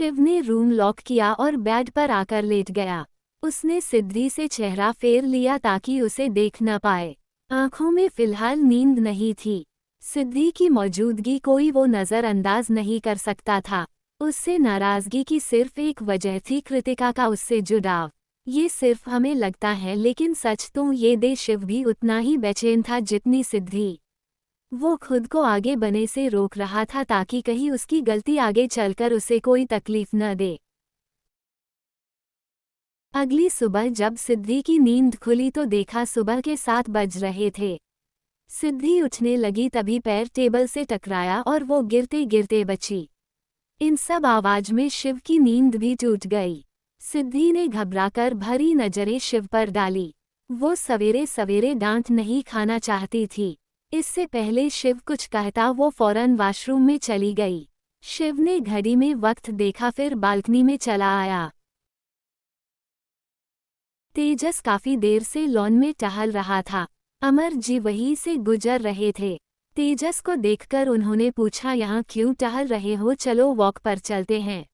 शिव ने room lock किया और बेड पर आकर लेट गया। उसने सिद्धि से चेहरा फेर लिया ताकि उसे देख न पाए। आंखों में फिलहाल नींद नहीं थी। सिद्धि की मौजूदगी कोई वो नज़रअंदाज नहीं कर सकता था। उससे नाराज़गी की सिर्फ एक वजह थी, कृतिका का उससे जुड़ाव। ये सिर्फ हमें लगता है, लेकिन सच तो ये दे शिव भी उतना ही बेचैन था जितनी सिद्धि। वो खुद को आगे बढ़ने से रोक रहा था ताकि कहीं उसकी गलती आगे चलकर उसे कोई तकलीफ न दे। अगली सुबह जब सिद्धि की नींद खुली तो देखा सुबह के 7 बज रहे थे। सिद्धि उठने लगी तभी पैर टेबल से टकराया और वो गिरते गिरते बची। इन सब आवाज में शिव की नींद भी टूट गई। सिद्धि ने घबराकर भरी नजरें शिव पर डाली। वो सवेरे सवेरे डांट नहीं खाना चाहती थी। इससे पहले शिव कुछ कहता वो फौरन वॉशरूम में चली गई। शिव ने घड़ी में वक्त देखा, फिर बालकनी में चला आया। तेजस काफी देर से लॉन में टहल रहा था। अमर जी वहीं से गुजर रहे थे। तेजस को देखकर उन्होंने पूछा, यहाँ क्यों टहल रहे हो, चलो वॉक पर चलते हैं।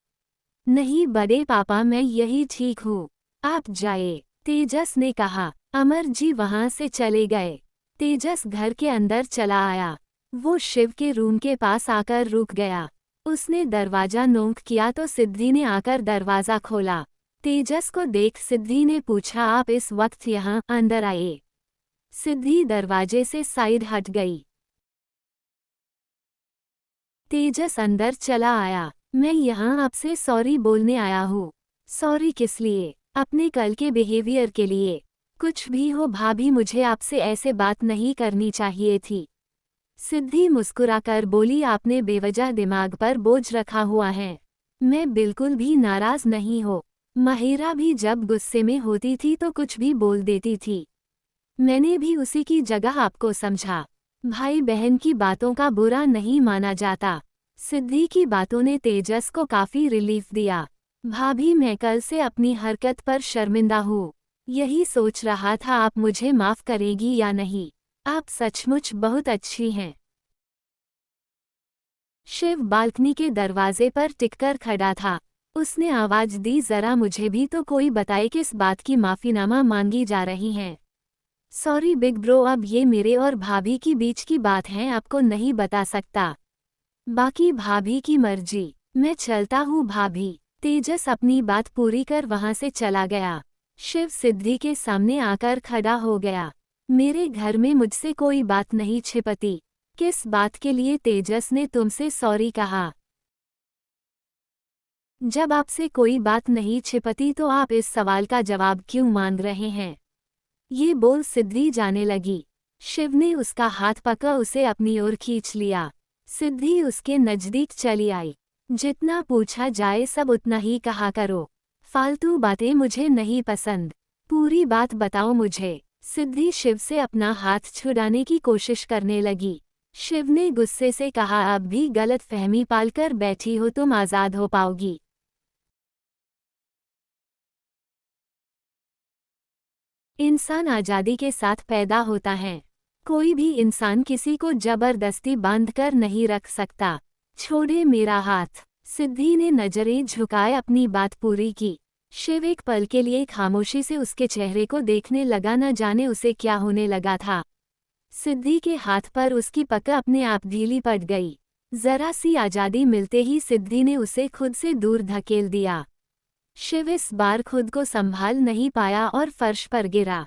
नहीं बड़े पापा, मैं यही ठीक हूँ, आप जाए, तेजस ने कहा। अमर जी वहां से चले गए। तेजस घर के अंदर चला आया। वो शिव के रूम के पास आकर रुक गया। उसने दरवाजा नॉक किया तो सिद्धि ने आकर दरवाजा खोला। तेजस को देख सिद्धि ने पूछा, आप इस वक्त यहाँ अंदर आए। सिद्धि दरवाजे से साइड हट गई। तेजस अंदर चला आया। मैं यहाँ आपसे सॉरी बोलने आया हूँ। सॉरी किस लिए? अपने कल के बिहेवियर के लिए। कुछ भी हो भाभी, मुझे आपसे ऐसे बात नहीं करनी चाहिए थी। सिद्धि मुस्कुराकर बोली, आपने बेवजह दिमाग पर बोझ रखा हुआ है। मैं बिल्कुल भी नाराज नहीं हो। माहिरा भी जब गुस्से में होती थी तो कुछ भी बोल देती थी। मैंने भी उसी की जगह आपको समझा। भाई बहन की बातों का बुरा नहीं माना जाता। सिद्धि की बातों ने तेजस को काफी रिलीफ दिया। भाभी, मैं कल से अपनी हरकत पर शर्मिंदा हूँ। यही सोच रहा था आप मुझे माफ करेगी या नहीं। आप सचमुच बहुत अच्छी हैं। शिव बाल्कनी के दरवाजे पर टिककर खड़ा था। उसने आवाज दी, जरा मुझे भी तो कोई बताए किस बात की माफीनामा मांगी जा रही है। सॉरी बिग ब्रो, अब ये मेरे और भाभी की बीच की बात है, आपको नहीं बता सकता। बाकी भाभी की मर्जी। मैं चलता हूँ भाभी। तेजस अपनी बात पूरी कर वहां से चला गया। शिव सिद्धि के सामने आकर खड़ा हो गया। मेरे घर में मुझसे कोई बात नहीं छिपती। किस बात के लिए तेजस ने तुमसे सॉरी कहा? जब आपसे कोई बात नहीं छिपती तो आप इस सवाल का जवाब क्यों मांग रहे हैं? ये बोल सिद्धि जाने लगी। शिव ने उसका हाथ पकड़ उसे अपनी ओर खींच लिया। सिद्धि उसके नजदीक चली आई। जितना पूछा जाए सब उतना ही कहा करो। फालतू बातें मुझे नहीं पसंद। पूरी बात बताओ मुझे। सिद्धि शिव से अपना हाथ छुड़ाने की कोशिश करने लगी। शिव ने गुस्से से कहा, अब भी गलत फहमी पालकर बैठी हो, तुम आज़ाद हो पाओगी। इंसान आज़ादी के साथ पैदा होता है। कोई भी इंसान किसी को जबरदस्ती बांधकर नहीं रख सकता। छोड़े मेरा हाथ। सिद्धि ने नजरें झुकाए अपनी बात पूरी की। शिव एक पल के लिए खामोशी से उसके चेहरे को देखने लगा, न जाने उसे क्या होने लगा था। सिद्धि के हाथ पर उसकी पकड़ अपने आप ढीली पड़ गई। जरा सी आज़ादी मिलते ही सिद्धि ने उसे खुद से दूर धकेल दिया। शिव इस बार खुद को संभाल नहीं पाया और फर्श पर गिरा।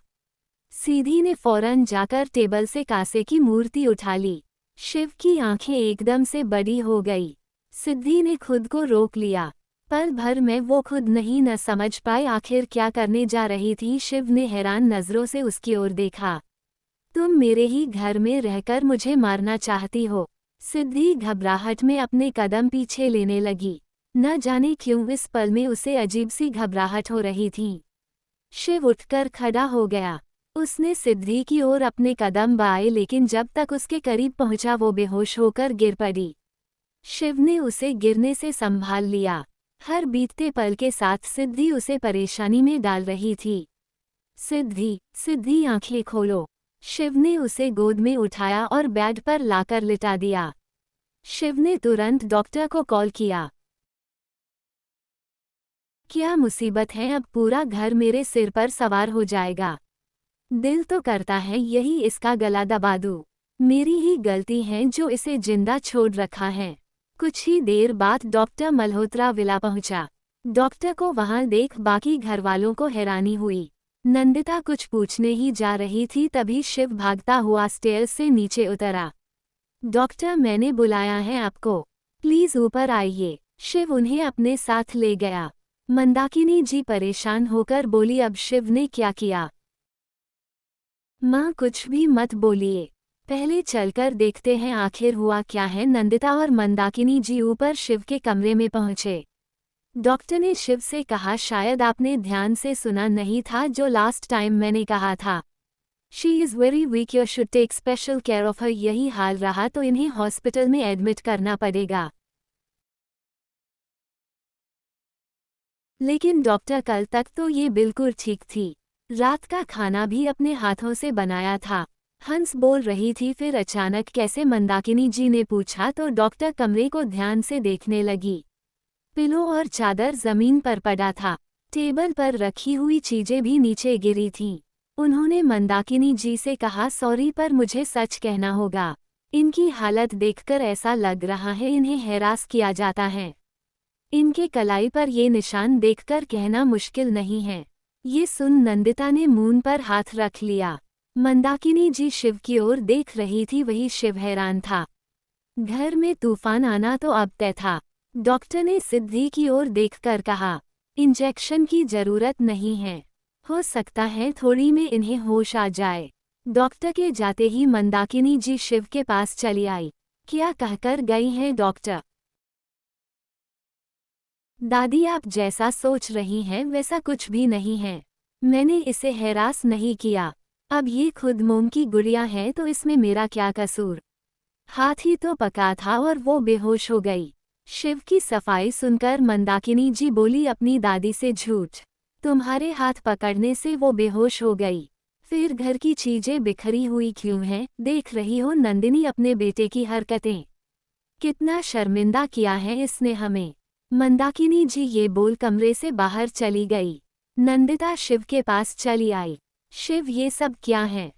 सीधी ने फौरन जाकर टेबल से कांसे की मूर्ति उठा ली। शिव की आंखें एकदम से बड़ी हो गई। सिद्धि ने खुद को रोक लिया। पल भर में वो खुद नहीं न समझ पाए आखिर क्या करने जा रही थी। शिव ने हैरान नजरों से उसकी ओर देखा। तुम मेरे ही घर में रहकर मुझे मारना चाहती हो? सिद्धि घबराहट में अपने कदम पीछे लेने लगी। न जाने क्यों इस पल में उसे अजीब सी घबराहट हो रही थी। शिव उठकर खड़ा हो गया। उसने सिद्धि की ओर अपने कदम बढ़ाए, लेकिन जब तक उसके करीब पहुंचा वो बेहोश होकर गिर पड़ी। शिव ने उसे गिरने से संभाल लिया। हर बीतते पल के साथ सिद्धि उसे परेशानी में डाल रही थी। सिद्धि, सिद्धि आंखें खोलो। शिव ने उसे गोद में उठाया और बेड पर लाकर लिटा दिया। शिव ने तुरंत डॉक्टर को कॉल किया। क्या मुसीबत है, अब पूरा घर मेरे सिर पर सवार हो जाएगा। दिल तो करता है यही इसका गला दबा दूं। मेरी ही गलती है जो इसे जिंदा छोड़ रखा है। कुछ ही देर बाद डॉक्टर मल्होत्रा विला पहुंचा। डॉक्टर को वहां देख बाकी घरवालों को हैरानी हुई। नंदिता कुछ पूछने ही जा रही थी, तभी शिव भागता हुआ स्टेयर्स से नीचे उतरा। डॉक्टर, मैंने बुलाया है आपको, प्लीज ऊपर आइए। शिव उन्हें अपने साथ ले गया। मंदाकिनी जी परेशान होकर बोली, अब शिव ने क्या किया? माँ कुछ भी मत बोलिए, पहले चलकर देखते हैं आखिर हुआ क्या है। नंदिता और मंदाकिनी जी ऊपर शिव के कमरे में पहुंचे। डॉक्टर ने शिव से कहा, शायद आपने ध्यान से सुना नहीं था जो लास्ट टाइम मैंने कहा था। She is very weak, you should take special care of her. यही हाल रहा तो इन्हें हॉस्पिटल में एडमिट करना पड़ेगा। लेकिन डॉक्टर, कल तक तो ये बिल्कुल ठीक थी। रात का खाना भी अपने हाथों से बनाया था। हंस बोल रही थी, फिर अचानक कैसे? मंदाकिनी जी ने पूछा तो डॉक्टर कमरे को ध्यान से देखने लगी। पिलो और चादर जमीन पर पड़ा था। टेबल पर रखी हुई चीजें भी नीचे गिरी थीं। उन्होंने मंदाकिनी जी से कहा, सॉरी पर मुझे सच कहना होगा। इनकी हालत देखकर ऐसा लग रहा है इन्हें हैरास किया जाता है। इनके कलाई पर ये निशान देखकर कहना मुश्किल नहीं है। ये सुन नंदिता ने मून पर हाथ रख लिया। मंदाकिनी जी शिव की ओर देख रही थी, वही शिव हैरान था। घर में तूफान आना तो अब तय था। डॉक्टर ने सिद्धि की ओर देखकर कहा, इंजेक्शन की जरूरत नहीं है, हो सकता है थोड़ी में इन्हें होश आ जाए। डॉक्टर के जाते ही मंदाकिनी जी शिव के पास चली आई। क्या कहकर गई हैं डॉक्टर? दादी, आप जैसा सोच रही हैं वैसा कुछ भी नहीं है। मैंने इसे हैरास नहीं किया। अब ये खुद मोम की गुड़िया है तो इसमें मेरा क्या कसूर? हाथ ही तो पका था और वो बेहोश हो गई। शिव की सफाई सुनकर मंदाकिनी जी बोली, अपनी दादी से झूठ। तुम्हारे हाथ पकड़ने से वो बेहोश हो गई। फिर घर की चीजें बिखरी हुई क्यों हैं? देख रही हो नंदिनी अपने बेटे की हरकतें। कितना शर्मिंदा किया है इसने हमें। मंदाकिनी जी ये बोल कमरे से बाहर चली गई। नंदिता शिव के पास चली आई। शिव, ये सब क्या है?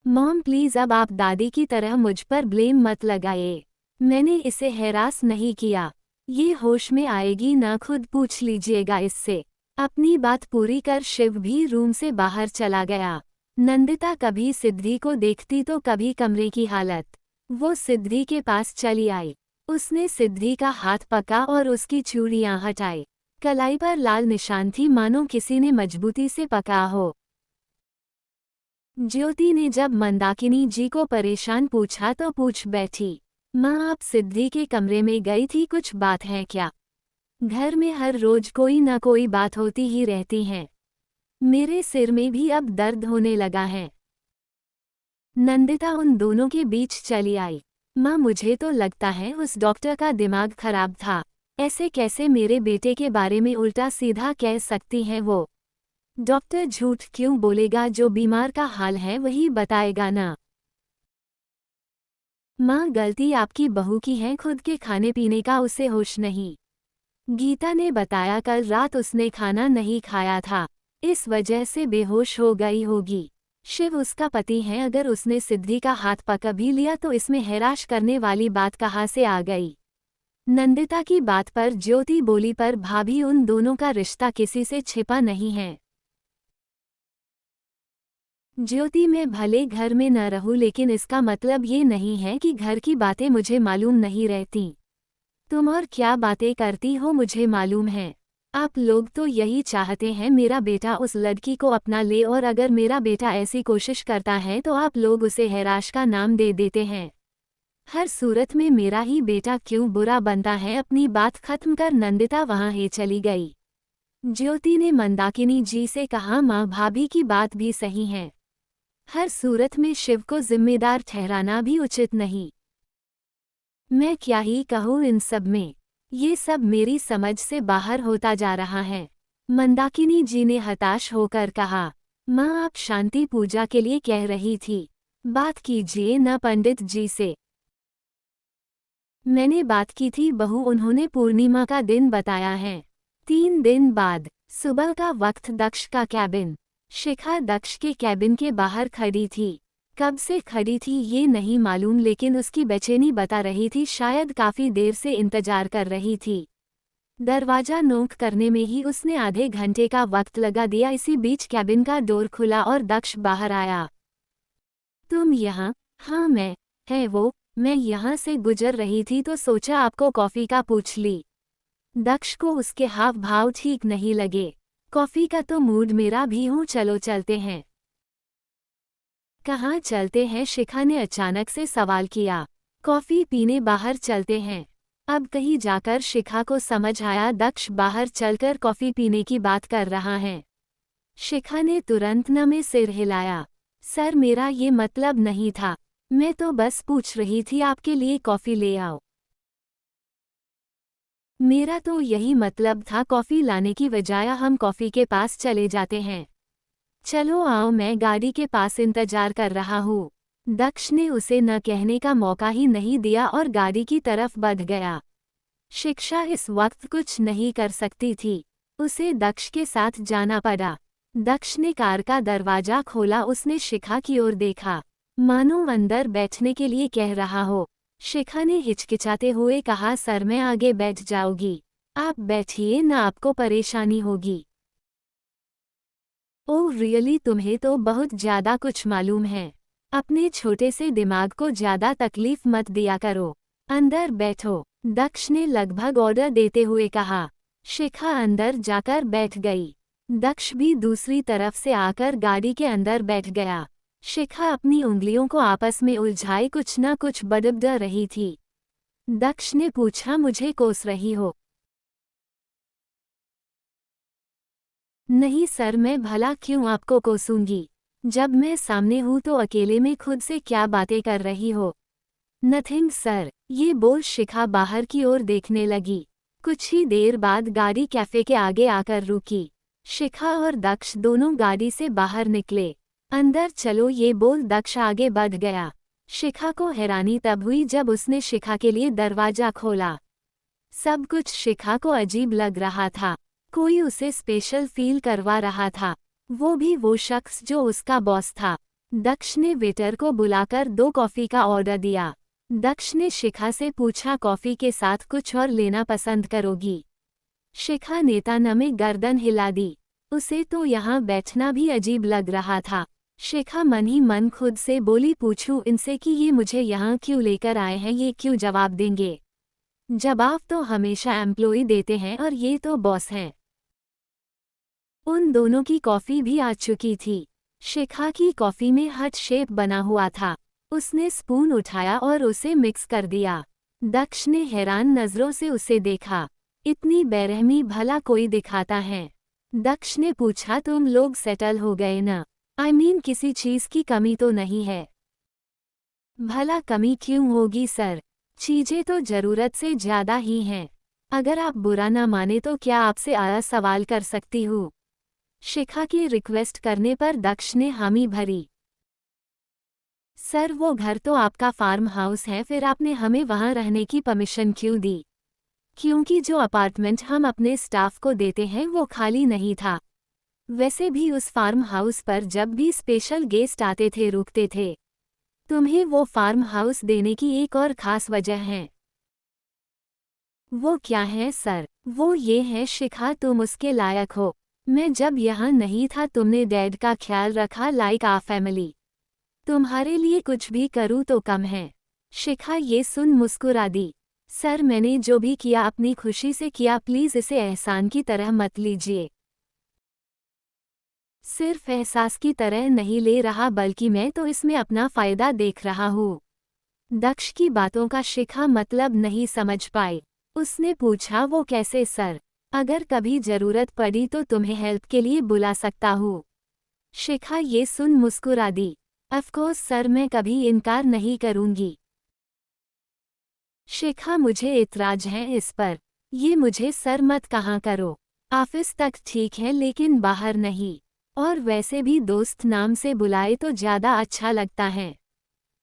मॉम प्लीज, अब आप दादी की तरह मुझ पर ब्लेम मत लगाइए। मैंने इसे हैरास नहीं किया। ये होश में आएगी ना, खुद पूछ लीजिएगा इससे। अपनी बात पूरी कर शिव भी रूम से बाहर चला गया। नंदिता कभी सिद्धि को देखती तो कभी कमरे की हालत। वो सिद्धि के पास चली आई। उसने सिद्धि का हाथ पका और उसकी चूड़ियां हटाई। कलाई पर लाल निशान थी, मानो किसी ने मजबूती से पका हो। ज्योति ने जब मंदाकिनी जी को परेशान पूछा तो पूछ बैठी, माँ आप सिद्धि के कमरे में गई थी, कुछ बात है क्या? घर में हर रोज कोई न कोई बात होती ही रहती है। मेरे सिर में भी अब दर्द होने लगा है। नंदिता उन दोनों के बीच चली आई। माँ मुझे तो लगता है उस डॉक्टर का दिमाग खराब था। ऐसे कैसे मेरे बेटे के बारे में उल्टा सीधा कह सकती है वो? डॉक्टर झूठ क्यों बोलेगा? जो बीमार का हाल है वही बताएगा ना। माँ गलती आपकी बहू की है, खुद के खाने पीने का उसे होश नहीं। गीता ने बताया कल रात उसने खाना नहीं खाया था, इस वजह से बेहोश हो गई होगी। शिव उसका पति है, अगर उसने सिद्धि का हाथ पकड़ भी लिया तो इसमें हैराश करने वाली बात कहाँ से आ गई? नंदिता की बात पर ज्योति बोली, पर भाभी उन दोनों का रिश्ता किसी से छिपा नहीं है। ज्योति, मैं भले घर में न रहूं लेकिन इसका मतलब ये नहीं है कि घर की बातें मुझे मालूम नहीं रहती। तुम और क्या बातें करती हो मुझे मालूम है। आप लोग तो यही चाहते हैं मेरा बेटा उस लड़की को अपना ले, और अगर मेरा बेटा ऐसी कोशिश करता है तो आप लोग उसे हैराश का नाम दे देते हैं। हर सूरत में मेरा ही बेटा क्यों बुरा बनता है? अपनी बात खत्म कर नंदिता वहां ही चली गई। ज्योति ने मंदाकिनी जी से कहा, माँ भाभी की बात भी सही है। हर सूरत में शिव को जिम्मेदार ठहराना भी उचित नहीं। मैं क्या ही कहूँ इन सब में, ये सब मेरी समझ से बाहर होता जा रहा है। मंदाकिनी जी ने हताश होकर कहा, माँ आप शांति पूजा के लिए कह रही थी, बात कीजिए न पंडित जी से। मैंने बात की थी बहू, उन्होंने पूर्णिमा का दिन बताया है। 3 दिन बाद सुबह का वक्त, दक्ष का कैबिन। शिखा दक्ष के कैबिन के बाहर खड़ी थी। कब से खड़ी थी ये नहीं मालूम, लेकिन उसकी बेचैनी बता रही थी, शायद काफी देर से इंतजार कर रही थी। दरवाजा नोक करने में ही उसने आधे घंटे का वक्त लगा दिया। इसी बीच कैबिन का डोर खुला और दक्ष बाहर आया। तुम यहाँ? हाँ मैं। है वो? मैं यहाँ से गुजर रही थी तो सोचा आपको कॉफी का पूछ ली। दक्ष को उसके हाव भाव ठीक नहीं लगे। कॉफी का तो मूड मेरा भी हूँ, चलो चलते हैं। कहाँ चलते हैं? शिखा ने अचानक से सवाल किया। कॉफी पीने बाहर चलते हैं। अब कहीं जाकर शिखा को समझ आया दक्ष बाहर चलकर कॉफी पीने की बात कर रहा है। शिखा ने तुरंत न में सिर हिलाया। सर मेरा ये मतलब नहीं था, मैं तो बस पूछ रही थी आपके लिए कॉफी ले आओ। मेरा तो यही मतलब था, कॉफी लाने की बजाय हम कॉफी के पास चले जाते हैं। चलो आओ, मैं गाड़ी के पास इंतजार कर रहा हूँ। दक्ष ने उसे न कहने का मौका ही नहीं दिया और गाड़ी की तरफ बढ़ गया। शिक्षा इस वक्त कुछ नहीं कर सकती थी, उसे दक्ष के साथ जाना पड़ा। दक्ष ने कार का दरवाजा खोला, उसने शिखा की ओर देखा, मानो अंदर बैठने के लिए कह रहा हो। शिखा ने हिचकिचाते हुए कहा, सर मैं आगे बैठ जाऊंगी, आप बैठिए ना, आपको परेशानी होगी। ओह रियली, तुम्हें तो बहुत ज्यादा कुछ मालूम है। अपने छोटे से दिमाग को ज्यादा तकलीफ मत दिया करो। अंदर बैठो, दक्ष ने लगभग ऑर्डर देते हुए कहा। शिखा अंदर जाकर बैठ गई। दक्ष भी दूसरी तरफ से आकर गाड़ी के अंदर बैठ गया। शिखा अपनी उंगलियों को आपस में उलझाए कुछ न कुछ बड़बड़ा रही थी। दक्ष ने पूछा, मुझे कोस रही हो? नहीं सर, मैं भला क्यों आपको कोसूंगी? जब मैं सामने हूं तो अकेले में खुद से क्या बातें कर रही हो? नथिंग सर, ये बोल शिखा बाहर की ओर देखने लगी। कुछ ही देर बाद गाड़ी कैफे के आगे आकर रुकी। शिखा और दक्ष दोनों गाड़ी से बाहर निकले। अंदर चलो, ये बोल दक्ष आगे बढ़ गया। शिखा को हैरानी तब हुई जब उसने शिखा के लिए दरवाजा खोला। सब कुछ शिखा को अजीब लग रहा था, कोई उसे स्पेशल फील करवा रहा था, वो भी वो शख्स जो उसका बॉस था। दक्ष ने वेटर को बुलाकर 2 कॉफी का ऑर्डर दिया। दक्ष ने शिखा से पूछा, कॉफी के साथ कुछ और लेना पसंद करोगी? शिखा नेताना में गर्दन हिला दी। उसे तो यहाँ बैठना भी अजीब लग रहा था। शिखा मन ही मन खुद से बोली, पूछूं इनसे कि ये मुझे यहाँ क्यों लेकर आए हैं, ये क्यों जवाब देंगे? जवाब तो हमेशा एम्प्लॉय देते हैं और ये तो बॉस हैं। उन दोनों की कॉफी भी आ चुकी थी। शिखा की कॉफी में हार्ट शेप बना हुआ था। उसने स्पून उठाया और उसे मिक्स कर दिया। दक्ष ने हैरान नजरों से उसे देखा। इतनी बेरहमी भला कोई दिखाता है? दक्ष ने पूछा, तुम लोग सेटल हो गए ना? आई मीन किसी चीज की कमी तो नहीं है? भला कमी क्यों होगी सर, चीजें तो जरूरत से ज्यादा ही हैं। अगर आप बुरा ना माने तो क्या आपसे आया सवाल कर सकती हूँ? शिखा की रिक्वेस्ट करने पर दक्ष ने हामी भरी। सर वो घर तो आपका फार्म हाउस है, फिर आपने हमें वहां रहने की परमिशन क्यों दी? क्योंकि जो अपार्टमेंट हम अपने स्टाफ को देते हैं वो खाली नहीं था। वैसे भी उस फार्म हाउस पर जब भी स्पेशल गेस्ट आते थे रुकते थे। तुम्हें वो फार्म हाउस देने की एक और खास वजह है। वो क्या है सर? वो ये है शिखा, तुम उसके लायक हो। मैं जब यहाँ नहीं था तुमने डैड का ख्याल रखा, लाइक आ फैमिली। तुम्हारे लिए कुछ भी करूँ तो कम है। शिखा ये सुन मुस्कुरा दी। सर मैंने जो भी किया अपनी खुशी से किया, प्लीज इसे एहसान की तरह मत लीजिए। सिर्फ एहसास की तरह नहीं ले रहा, बल्कि मैं तो इसमें अपना फायदा देख रहा हूँ। दक्ष की बातों का शिखा मतलब नहीं समझ पाई। उसने पूछा, वो कैसे सर? अगर कभी जरूरत पड़ी तो तुम्हें हेल्प के लिए बुला सकता हूँ। शिखा ये सुन मुस्कुरा दी। अफकोर्स सर, मैं कभी इनकार नहीं करूँगी। शिखा मुझे इतराज है इस पर। ये मुझे सर मत कहाँ करो। ऑफिस तक ठीक है लेकिन बाहर नहीं। और वैसे भी दोस्त नाम से बुलाए तो ज्यादा अच्छा लगता है।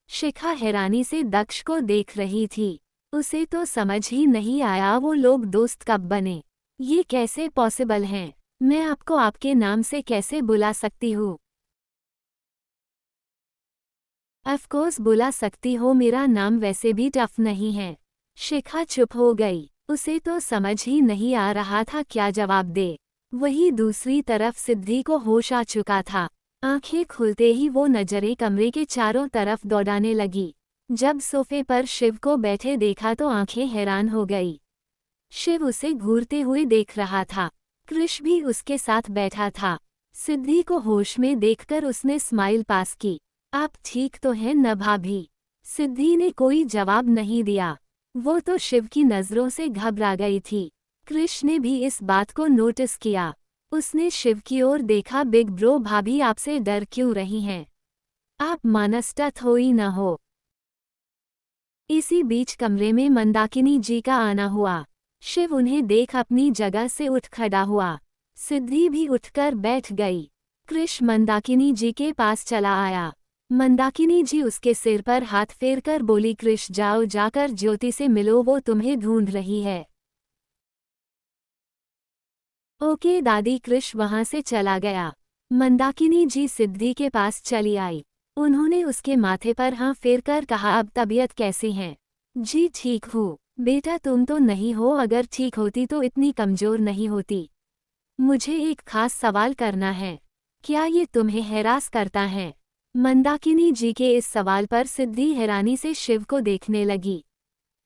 शिखा हैरानी से दक्ष को देख रही थी। उसे तो समझ ही नहीं आया वो लोग दोस्त कब बने। ये कैसे पॉसिबल हैं? मैं आपको आपके नाम से कैसे बुला सकती हूँ? ऑफकोर्स बुला सकती हो, मेरा नाम वैसे भी टफ नहीं है। शिखा चुप हो गई। उसे तो समझ ही नहीं आ रहा था क्या जवाब दे। वही दूसरी तरफ सिद्धि को होश आ चुका था। आंखें खुलते ही वो नजरें कमरे के चारों तरफ दौड़ाने लगी। जब सोफे पर शिव को बैठे देखा तो आंखें हैरान हो गई। शिव उसे घूरते हुए देख रहा था। कृष भी उसके साथ बैठा था। सिद्धि को होश में देखकर उसने स्माइल पास की। आप ठीक तो हैं न भाभी? सिद्धि ने कोई जवाब नहीं दिया। वो तो शिव की नजरों से घबरा गई थी। कृष ने भी इस बात को नोटिस किया। उसने शिव की ओर देखा। बिग ब्रो, भाभी आपसे डर क्यों रही हैं? आप मानसटथ हो ही न हो। इसी बीच कमरे में मंदाकिनी जी का आना हुआ। शिव उन्हें देख अपनी जगह से उठ खड़ा हुआ। सिद्धि भी उठकर बैठ गई। कृष मंदाकिनी जी के पास चला आया। मंदाकिनी जी उसके सिर पर हाथ फेरकर बोली, कृष जाओ, जाकर ज्योति से मिलो, वो तुम्हें ढूंढ रही है। ओके दादी। कृष वहां से चला गया। मंदाकिनी जी सिद्धि के पास चली आई। उन्होंने उसके माथे पर हाथ फेरकर कहा, अब तबीयत कैसी है? जी ठीक हूँ। बेटा तुम तो नहीं हो, अगर ठीक होती तो इतनी कमजोर नहीं होती। मुझे एक खास सवाल करना है। क्या ये तुम्हें हैरास करता है? मंदाकिनी जी के इस सवाल पर सिद्धि हैरानी से शिव को देखने लगी।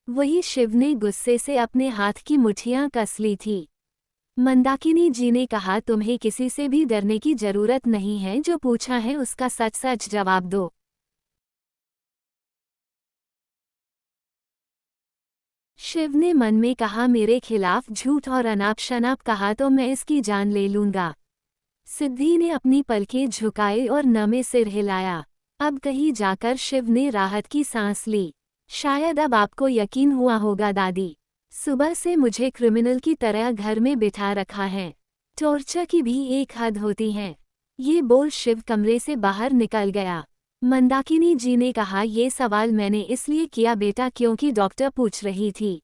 वही शिव ने गुस्से से अपने हाथ की मुठ्ठियां कस ली थी। मंदाकिनी जी ने कहा, तुम्हें किसी से भी डरने की जरूरत नहीं है, जो पूछा है उसका सच सच जवाब दो। शिव ने मन में कहा, मेरे खिलाफ झूठ और अनाप शनाप कहा तो मैं इसकी जान ले लूंगा। सिद्धि ने अपनी पलकें झुकाई और नमे सिर हिलाया। अब कहीं जाकर शिव ने राहत की सांस ली। शायद अब आपको यकीन हुआ होगा दादी। सुबह से मुझे क्रिमिनल की तरह घर में बिठा रखा है। टॉर्चर की भी एक हद होती है। ये बोल शिव कमरे से बाहर निकल गया। मंदाकिनी जी ने कहा, ये सवाल मैंने इसलिए किया बेटा क्योंकि डॉक्टर पूछ रही थी।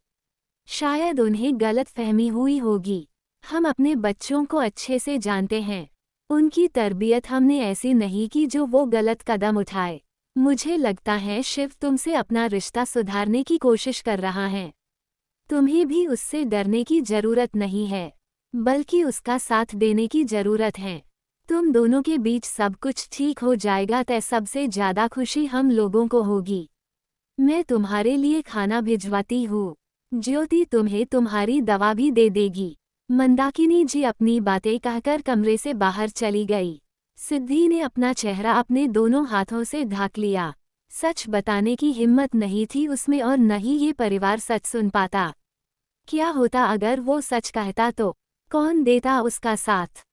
शायद उन्हें गलत फहमी हुई होगी। हम अपने बच्चों को अच्छे से जानते हैं। उनकी तरबियत हमने ऐसी नहीं की जो वो गलत कदम उठाए। मुझे लगता है शिव तुमसे अपना रिश्ता सुधारने की कोशिश कर रहा है। तुम्हें भी उससे डरने की जरूरत नहीं है, बल्कि उसका साथ देने की जरूरत है। तुम दोनों के बीच सब कुछ ठीक हो जाएगा, तय सबसे ज्यादा खुशी हम लोगों को होगी। मैं तुम्हारे लिए खाना भिजवाती हूँ। ज्योति तुम्हें तुम्हारी दवा भी दे देगी। मंदाकिनी जी अपनी बातें कहकर कमरे से बाहर चली गई। सिद्धि ने अपना चेहरा अपने दोनों हाथों से ढक लिया। सच बताने की हिम्मत नहीं थी उसमें, और न ही ये परिवार सच सुन पाता। क्या होता अगर वो सच कहता तो? कौन देता उसका साथ?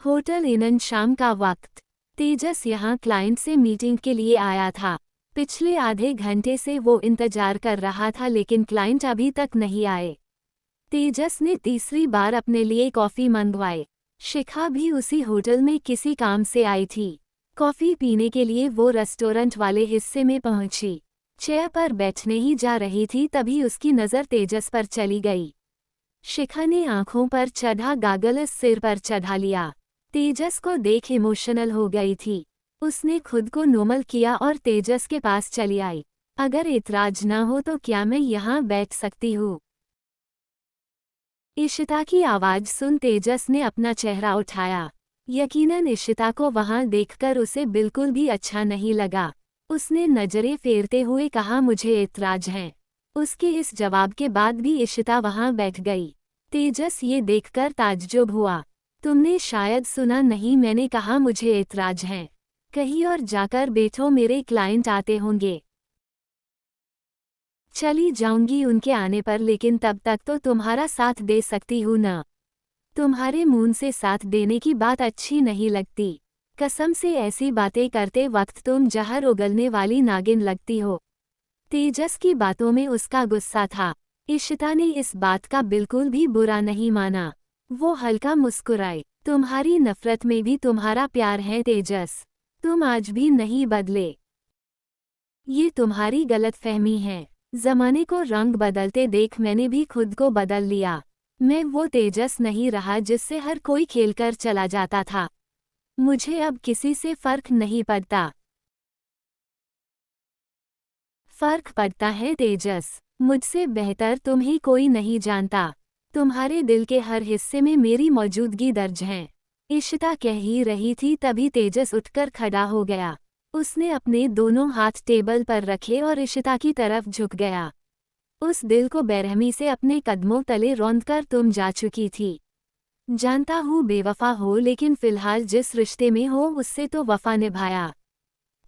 होटल इनन, शाम का वक्त। तेजस यहाँ क्लाइंट से मीटिंग के लिए आया था। पिछले आधे घंटे से वो इंतजार कर रहा था, लेकिन क्लाइंट अभी तक नहीं आए। तेजस ने तीसरी बार अपने लिए कॉफ़ी मंगवाई। शिखा भी उसी होटल में किसी काम से आई थी। कॉफ़ी पीने के लिए वो रेस्टोरेंट वाले हिस्से में पहुंची। चेयर पर बैठने ही जा रही थी, तभी उसकी नज़र तेजस पर चली गई। शिखा ने आंखों पर चढ़ा गागल्स सिर पर चढ़ा लिया। तेजस को देख इमोशनल हो गई थी। उसने खुद को नॉर्मल किया और तेजस के पास चली आई। अगर इतराज ना हो तो क्या मैं यहाँ बैठ सकती हूँ? इशिता की आवाज़ सुन तेजस ने अपना चेहरा उठाया। यकीनन इशिता को वहां देखकर उसे बिल्कुल भी अच्छा नहीं लगा। उसने नजरें फेरते हुए कहा, मुझे एतराज है। उसके इस जवाब के बाद भी इशिता वहां बैठ गई। तेजस ये देखकर ताज्जुब हुआ। तुमने शायद सुना नहीं, मैंने कहा मुझे एतराज है। कहीं और जाकर बैठो, मेरे क्लाइंट आते होंगे। चली जाऊंगी उनके आने पर, लेकिन तब तक तो तुम्हारा साथ दे सकती हूँ ना। तुम्हारे मुंह से साथ देने की बात अच्छी नहीं लगती। कसम से ऐसी बातें करते वक्त तुम जहर उगलने वाली नागिन लगती हो। तेजस की बातों में उसका गुस्सा था। इशिता ने इस बात का बिल्कुल भी बुरा नहीं माना। वो हल्का मुस्कुराई। तुम्हारी नफरत में भी तुम्हारा प्यार है तेजस। तुम आज भी नहीं बदले। ये तुम्हारी गलतफहमी है। जमाने को रंग बदलते देख मैंने भी खुद को बदल लिया। मैं वो तेजस नहीं रहा जिससे हर कोई खेलकर चला जाता था। मुझे अब किसी से फर्क नहीं पड़ता। फर्क पड़ता है तेजस। मुझसे बेहतर तुम्हें कोई नहीं जानता। तुम्हारे दिल के हर हिस्से में मेरी मौजूदगी दर्ज है। इशिता कह ही रही थी तभी तेजस उठकर खड़ा हो गया। उसने अपने दोनों हाथ टेबल पर रखे और इशिता की तरफ झुक गया। उस दिल को बेरहमी से अपने कदमों तले रौंदकर तुम जा चुकी थी। जानता हूँ बेवफा हो, लेकिन फिलहाल जिस रिश्ते में हो उससे तो वफा निभाया।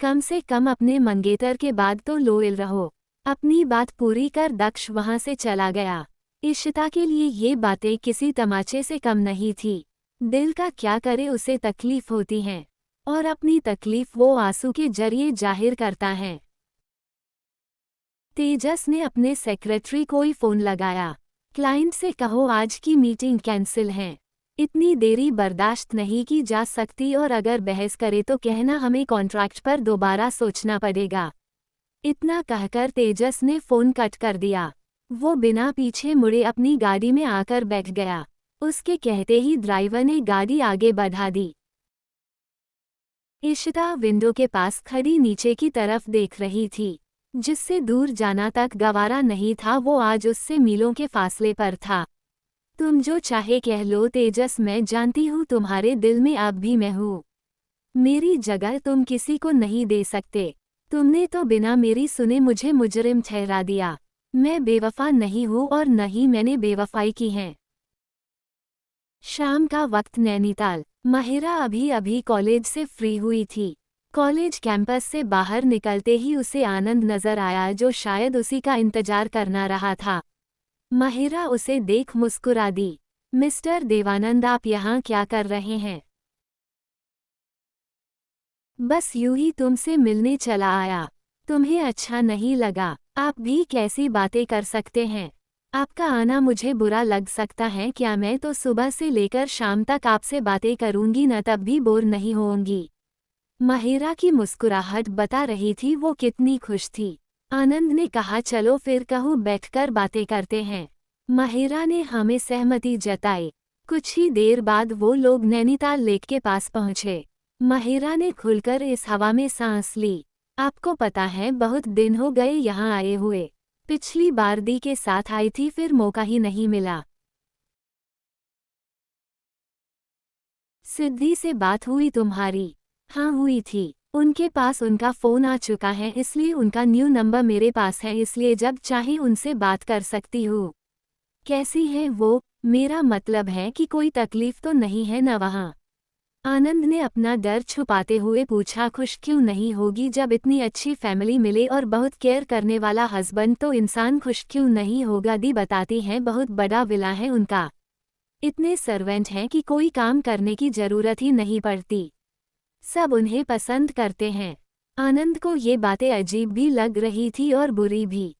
कम से कम अपने मंगेतर के बाद तो लोयल रहो। अपनी बात पूरी कर दक्ष वहां से चला गया। इशिता के लिए ये बातें किसी तमाचे से कम नहीं थी। दिल का क्या करे, उसे तकलीफ होती है और अपनी तकलीफ वो आंसू के जरिए जाहिर करता है। तेजस ने अपने सेक्रेटरी को ही फोन लगाया। क्लाइंट से कहो आज की मीटिंग कैंसिल है। इतनी देरी बर्दाश्त नहीं की जा सकती और अगर बहस करे तो कहना हमें कॉन्ट्रैक्ट पर दोबारा सोचना पड़ेगा। इतना कहकर तेजस ने फोन कट कर दिया। वो बिना पीछे मुड़े अपनी गाड़ी में आकर बैठ गया। उसके कहते ही ड्राइवर ने गाड़ी आगे बढ़ा दी। इशिता विंडो के पास खड़ी नीचे की तरफ देख रही थी। जिससे दूर जाना तक गवारा नहीं था, वो आज उससे मीलों के फासले पर था। तुम जो चाहे कह लो तेजस, मैं जानती हूँ तुम्हारे दिल में अब भी मैं हूँ। मेरी जगह तुम किसी को नहीं दे सकते। तुमने तो बिना मेरी सुने मुझे मुजरिम ठहरा दिया। मैं बेवफा नहीं हूँ और न ही मैंने बेवफाई की है। शाम का वक्त, नैनीताल। माहिरा अभी अभी कॉलेज से फ्री हुई थी। कॉलेज कैंपस से बाहर निकलते ही उसे आनंद नजर आया, जो शायद उसी का इंतजार करना रहा था। माहिरा उसे देख मुस्कुरा दी। मिस्टर देवानंद, आप यहाँ क्या कर रहे हैं? बस यूं ही तुमसे मिलने चला आया। तुम्हें अच्छा नहीं लगा? आप भी कैसी बातें कर सकते हैं। आपका आना मुझे बुरा लग सकता है क्या? मैं तो सुबह से लेकर शाम तक आपसे बातें करूंगी न, तब भी बोर नहीं होंगी। माहिरा की मुस्कुराहट बता रही थी वो कितनी खुश थी। आनंद ने कहा चलो फिर कहूँ बैठकर बातें करते हैं। माहिरा ने हमें सहमति जताई। कुछ ही देर बाद वो लोग नैनीताल लेक के पास पहुँचे। माहिरा ने खुलकर इस हवा में सांस ली। आपको पता है बहुत दिन हो गए यहाँ आए हुए। पिछली बार दी के साथ आई थी, फिर मौका ही नहीं मिला। सिद्धि से बात हुई तुम्हारी? हाँ हुई थी। उनके पास उनका फ़ोन आ चुका है, इसलिए उनका न्यू नंबर मेरे पास है, इसलिए जब चाहे उनसे बात कर सकती हूँ। कैसी है वो? मेरा मतलब है कि कोई तकलीफ तो नहीं है न वहाँ? आनंद ने अपना डर छुपाते हुए पूछा। खुश क्यों नहीं होगी, जब इतनी अच्छी फैमिली मिले और बहुत केयर करने वाला हस्बैंड, तो इंसान खुश क्यों नहीं होगा। दी बताती हैं बहुत बड़ा विला है उनका। इतने सर्वेंट हैं कि कोई काम करने की जरूरत ही नहीं पड़ती। सब उन्हें पसंद करते हैं। आनंद को ये बातें अजीब भी लग रही थी और बुरी भी।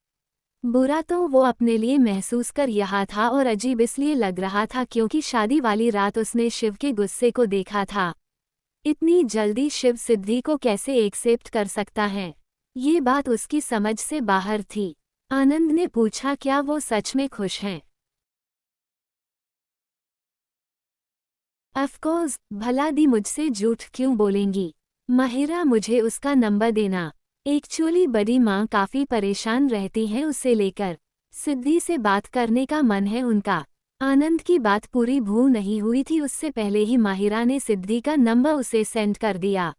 बुरा तो वो अपने लिए महसूस कर रहा था और अजीब इसलिए लग रहा था क्योंकि शादी वाली रात उसने शिव के गुस्से को देखा था। इतनी जल्दी शिव सिद्धि को कैसे एक्सेप्ट कर सकता है? ये बात उसकी समझ से बाहर थी। आनंद ने पूछा क्या वो सच में खुश हैं? अफकोर्स, भला दी मुझसे झूठ क्यों बोलेंगी? माहिरा मुझे उसका नंबर देना। एक्चुअली बड़ी माँ काफ़ी परेशान रहती हैं उसे लेकर। सिद्धि से बात करने का मन है उनका। आनंद की बात पूरी भू नहीं हुई थी, उससे पहले ही माहिरा ने सिद्धि का नंबर उसे सेंड कर दिया।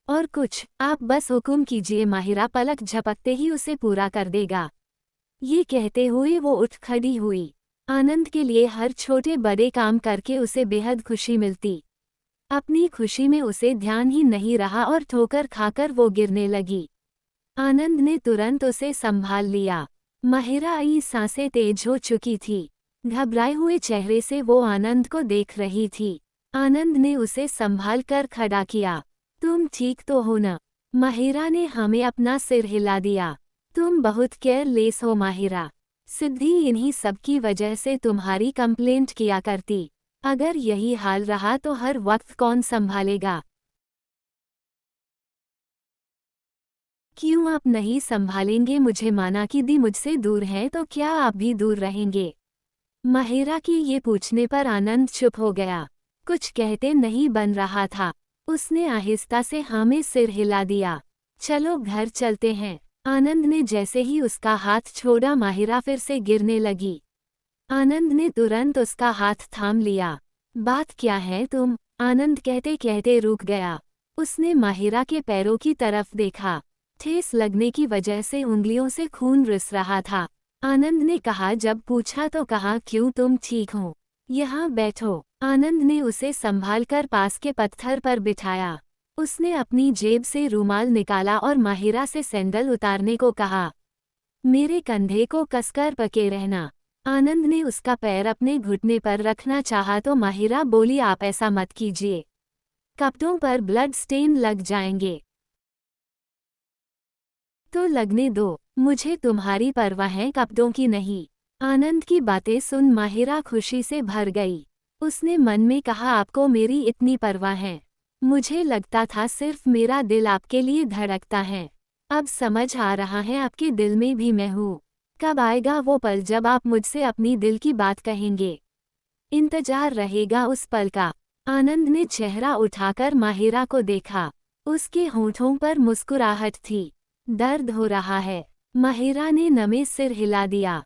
और कुछ, आप बस हुक्म कीजिए, माहिरा पलक झपकते ही उसे पूरा कर देगा। ये कहते हुए वो उठ खड़ी हुई। आनंद के लिए हर छोटे बड़े काम करके उसे बेहद खुशी मिलती। अपनी खुशी में उसे ध्यान ही नहीं रहा और ठोकर खाकर वो गिरने लगी। आनंद ने तुरंत उसे संभाल लिया। माहिरा की सांसें तेज हो चुकी थी। घबराए हुए चेहरे से वो आनंद को देख रही थी। आनंद ने उसे संभाल कर खड़ा किया। तुम ठीक तो हो न? माहिरा ने हमें अपना सिर हिला दिया। तुम बहुत केयरलेस हो माहिरा। सिद्धि इन्हीं सब की वजह से तुम्हारी कंप्लेंट किया करती। अगर यही हाल रहा तो हर वक्त कौन संभालेगा? क्यों आप नहीं संभालेंगे मुझे? माना कि दी मुझसे दूर है तो क्या आप भी दूर रहेंगे? माहिरा की ये पूछने पर आनंद चुप हो गया। कुछ कहते नहीं बन रहा था। उसने आहिस्ता से हाँ में सिर हिला दिया। चलो घर चलते हैं। आनंद ने जैसे ही उसका हाथ छोड़ा माहिरा फिर से गिरने लगी। आनंद ने तुरंत उसका हाथ थाम लिया। बात क्या है तुम? आनंद कहते कहते रुक गया। उसने माहिरा के पैरों की तरफ देखा। ठेस लगने की वजह से उंगलियों से खून रिस रहा था। आनंद ने कहा, जब पूछा तो कहा, क्यों तुम ठीक हो? यहाँ बैठो। आनंद ने उसे संभालकर पास के पत्थर पर बिठाया। उसने अपनी जेब से रुमाल निकाला और माहिरा से सैंडल उतारने को कहा। मेरे कंधे को कसकर पके रहना। आनंद ने उसका पैर अपने घुटने पर रखना चाहा तो माहिरा बोली, आप ऐसा मत कीजिए। कपड़ों पर ब्लड स्टेन लग जाएंगे। तो लगने दो, मुझे तुम्हारी परवाह है, कपड़ों की नहीं। आनंद की बातें सुन माहिरा खुशी से भर गई। उसने मन में कहा, आपको मेरी इतनी परवाह है? मुझे लगता था सिर्फ मेरा दिल आपके लिए धड़कता है। अब समझ आ रहा है आपके दिल में भी मैं हूँ। कब आएगा वो पल जब आप मुझसे अपनी दिल की बात कहेंगे? इंतजार रहेगा उस पल का। आनंद ने चेहरा उठाकर माहिरा को देखा। उसके होंठों पर मुस्कुराहट थी। दर्द हो रहा है? माहिरा ने नमे सिर हिला दिया।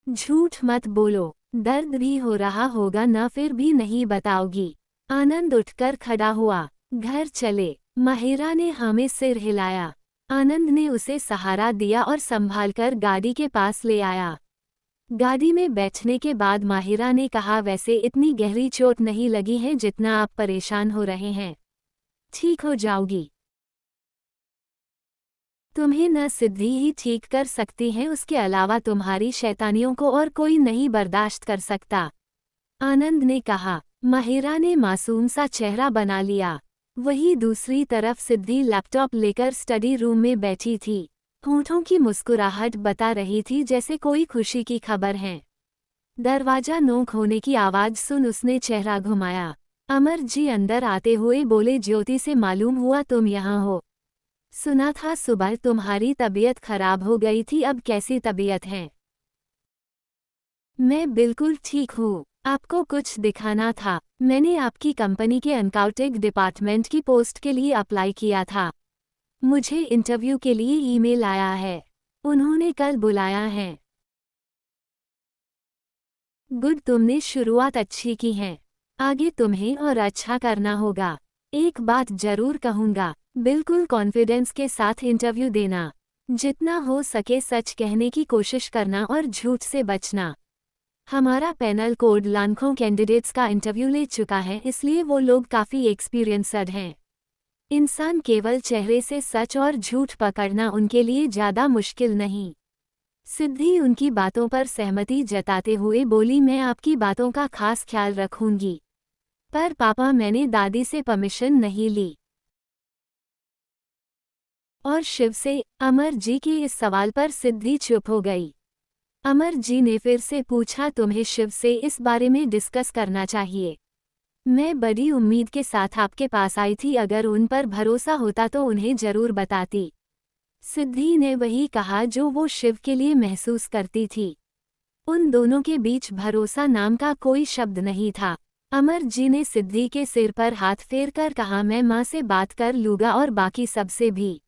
झूठ मत बोलो, दर्द भी हो रहा होगा ना, फिर भी नहीं बताओगी? आनंद उठकर खड़ा हुआ। घर चले? माहिरा ने हाँ में सिर हिलाया। आनंद ने उसे सहारा दिया और संभालकर गाड़ी के पास ले आया। गाड़ी में बैठने के बाद माहिरा ने कहा, वैसे इतनी गहरी चोट नहीं लगी है जितना आप परेशान हो रहे हैं। ठीक हो जाओगी। तुम्हें न सिद्धि ही ठीक कर सकती है, उसके अलावा तुम्हारी शैतानियों को और कोई नहीं बर्दाश्त कर सकता। आनंद ने कहा। माहिरा ने मासूम सा चेहरा बना लिया। वही दूसरी तरफ सिद्धि लैपटॉप लेकर स्टडी रूम में बैठी थी। होंठों की मुस्कुराहट बता रही थी जैसे कोई खुशी की खबर है। दरवाजा नोक होने की आवाज सुन उसने चेहरा घुमाया। अमर जी अंदर आते हुए बोले, ज्योति से मालूम हुआ तुम यहाँ हो। सुना था सुबह तुम्हारी तबीयत खराब हो गई थी, अब कैसी तबीयत है? मैं बिल्कुल ठीक हूँ। आपको कुछ दिखाना था। मैंने आपकी कंपनी के अकाउंटिंग डिपार्टमेंट की पोस्ट के लिए अप्लाई किया था। मुझे इंटरव्यू के लिए ईमेल आया है। उन्होंने कल बुलाया है। गुड, तुमने शुरुआत अच्छी की है। आगे तुम्हें और अच्छा करना होगा। एक बात जरूर कहूँगा, बिल्कुल कॉन्फिडेंस के साथ इंटरव्यू देना। जितना हो सके सच कहने की कोशिश करना और झूठ से बचना। हमारा पैनल कोड लाखों कैंडिडेट्स का इंटरव्यू ले चुका है, इसलिए वो लोग काफ़ी एक्सपीरियंसड हैं। इंसान केवल चेहरे से सच और झूठ पकड़ना उनके लिए ज़्यादा मुश्किल नहीं। सिद्धि उनकी बातों पर सहमति जताते हुए बोली, मैं आपकी बातों का खास ख्याल रखूंगी। पर पापा, मैंने दादी से परमिशन नहीं ली। और शिव से? अमर जी के इस सवाल पर सिद्धि चुप हो गई। अमर जी ने फिर से पूछा, तुम्हें शिव से इस बारे में डिस्कस करना चाहिए। मैं बड़ी उम्मीद के साथ आपके पास आई थी, अगर उन पर भरोसा होता तो उन्हें जरूर बताती। सिद्धि ने वही कहा जो वो शिव के लिए महसूस करती थी। उन दोनों के बीच भरोसा नाम का कोई शब्द नहीं था। अमर जी ने सिद्धि के सिर पर हाथ फेरकर कहा, मैं माँ से बात कर लूँगा और बाकी सबसे भी।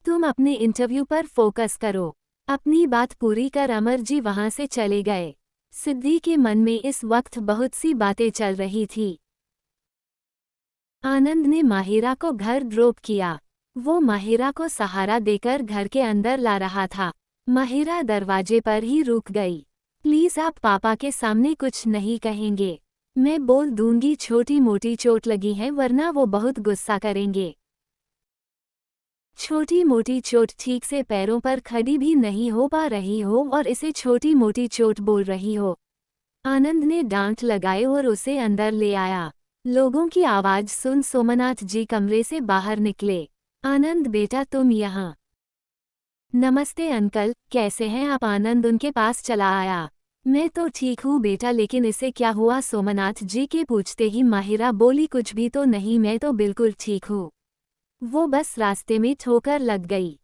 तुम अपने इंटरव्यू पर फोकस करो। अपनी बात पूरी कर अमर जी वहाँ से चले गए। सिद्धि के मन में इस वक्त बहुत सी बातें चल रही थी। आनंद ने माहिरा को घर ड्रॉप किया। वो माहिरा को सहारा देकर घर के अंदर ला रहा था। माहिरा दरवाजे पर ही रुक गई। प्लीज आप पापा के सामने कुछ नहीं कहेंगे? मैं बोल दूंगी छोटी मोटी चोट लगी है, वरना वो बहुत गुस्सा करेंगे। छोटी मोटी चोट? ठीक से पैरों पर खड़ी भी नहीं हो पा रही हो और इसे छोटी मोटी चोट बोल रही हो? आनंद ने डांट लगाए और उसे अंदर ले आया। लोगों की आवाज सुन सोमनाथ जी कमरे से बाहर निकले। आनंद बेटा, तुम यहाँ? नमस्ते अंकल, कैसे हैं आप? आनंद उनके पास चला आया। मैं तो ठीक हूँ बेटा, लेकिन इसे क्या हुआ? सोमनाथ जी के पूछते ही माहिरा बोली, कुछ भी तो नहीं, मैं तो बिल्कुल ठीक हूँ। वो बस रास्ते में ठोकर लग गई।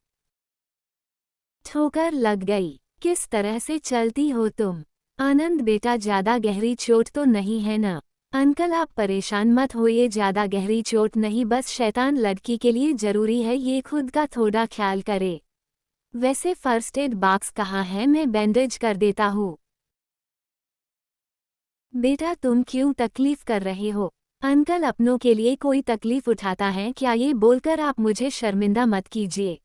ठोकर लग गई। किस तरह से चलती हो तुम? आनंद बेटा ज्यादा गहरी चोट तो नहीं है ना? अंकल आप परेशान मत होइए, ज्यादा गहरी चोट नहीं, बस शैतान लड़की के लिए जरूरी है ये खुद का थोड़ा ख्याल करे। वैसे फर्स्ट एड बॉक्स कहाँ है, मैं बैंडेज कर देता हूँ। बेटा तुम क्यों तकलीफ कर रहे हो? अंकल अपनों के लिए कोई तकलीफ उठाता है क्या? ये बोलकर आप मुझे शर्मिंदा मत कीजिए।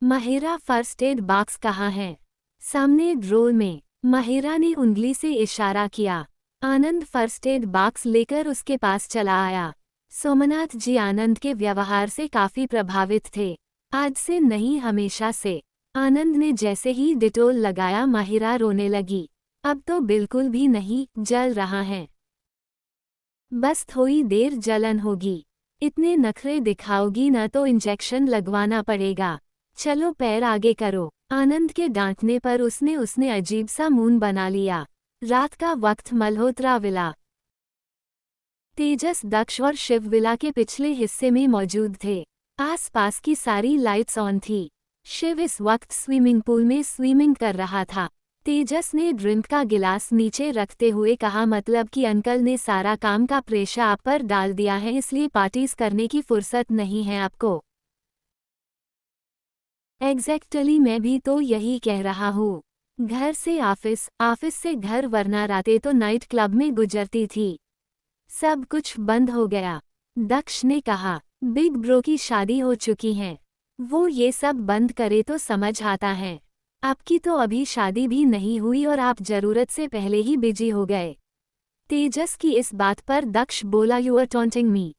माहिरा फर्स्ट एड बॉक्स कहाँ है? सामने ड्रोर में। माहिरा ने उंगली से इशारा किया। आनंद फर्स्ट एड बॉक्स लेकर उसके पास चला आया। सोमनाथ जी आनंद के व्यवहार से काफी प्रभावित थे। आज से नहीं हमेशा से। आनंद ने जैसे ही डिटोल लगाया माहिरा रोने लगी। अब तो बिल्कुल भी नहीं जल रहा है, बस थोड़ी देर जलन होगी। इतने नखरे दिखाओगी ना तो इंजेक्शन लगवाना पड़ेगा। चलो पैर आगे करो। आनंद के डांटने पर उसने अजीब सा मुंह बना लिया। रात का वक्त मल्होत्रा विला। तेजस, दक्ष और शिव विला के पिछले हिस्से में मौजूद थे। आसपास की सारी लाइट्स ऑन थी। शिव इस वक्त स्विमिंग पूल में स्विमिंग कर रहा था। तेजस ने ड्रिंक का गिलास नीचे रखते हुए कहा, मतलब कि अंकल ने सारा काम का प्रेशर आप पर डाल दिया है, इसलिए पार्टीज करने की फुर्सत नहीं है आपको। एग्जैक्टली मैं भी तो यही कह रहा हूँ। घर से ऑफिस, ऑफिस से घर, वरना रातें तो नाइट क्लब में गुजरती थी। सब कुछ बंद हो गया। दक्ष ने कहा, बिग ब्रो की शादी हो चुकी है, वो ये सब बंद करे तो समझ आता है। आपकी तो अभी शादी भी नहीं हुई और आप जरूरत से पहले ही बिजी हो गए। तेजस की इस बात पर दक्ष बोला, यू आर टॉन्टिंग मी।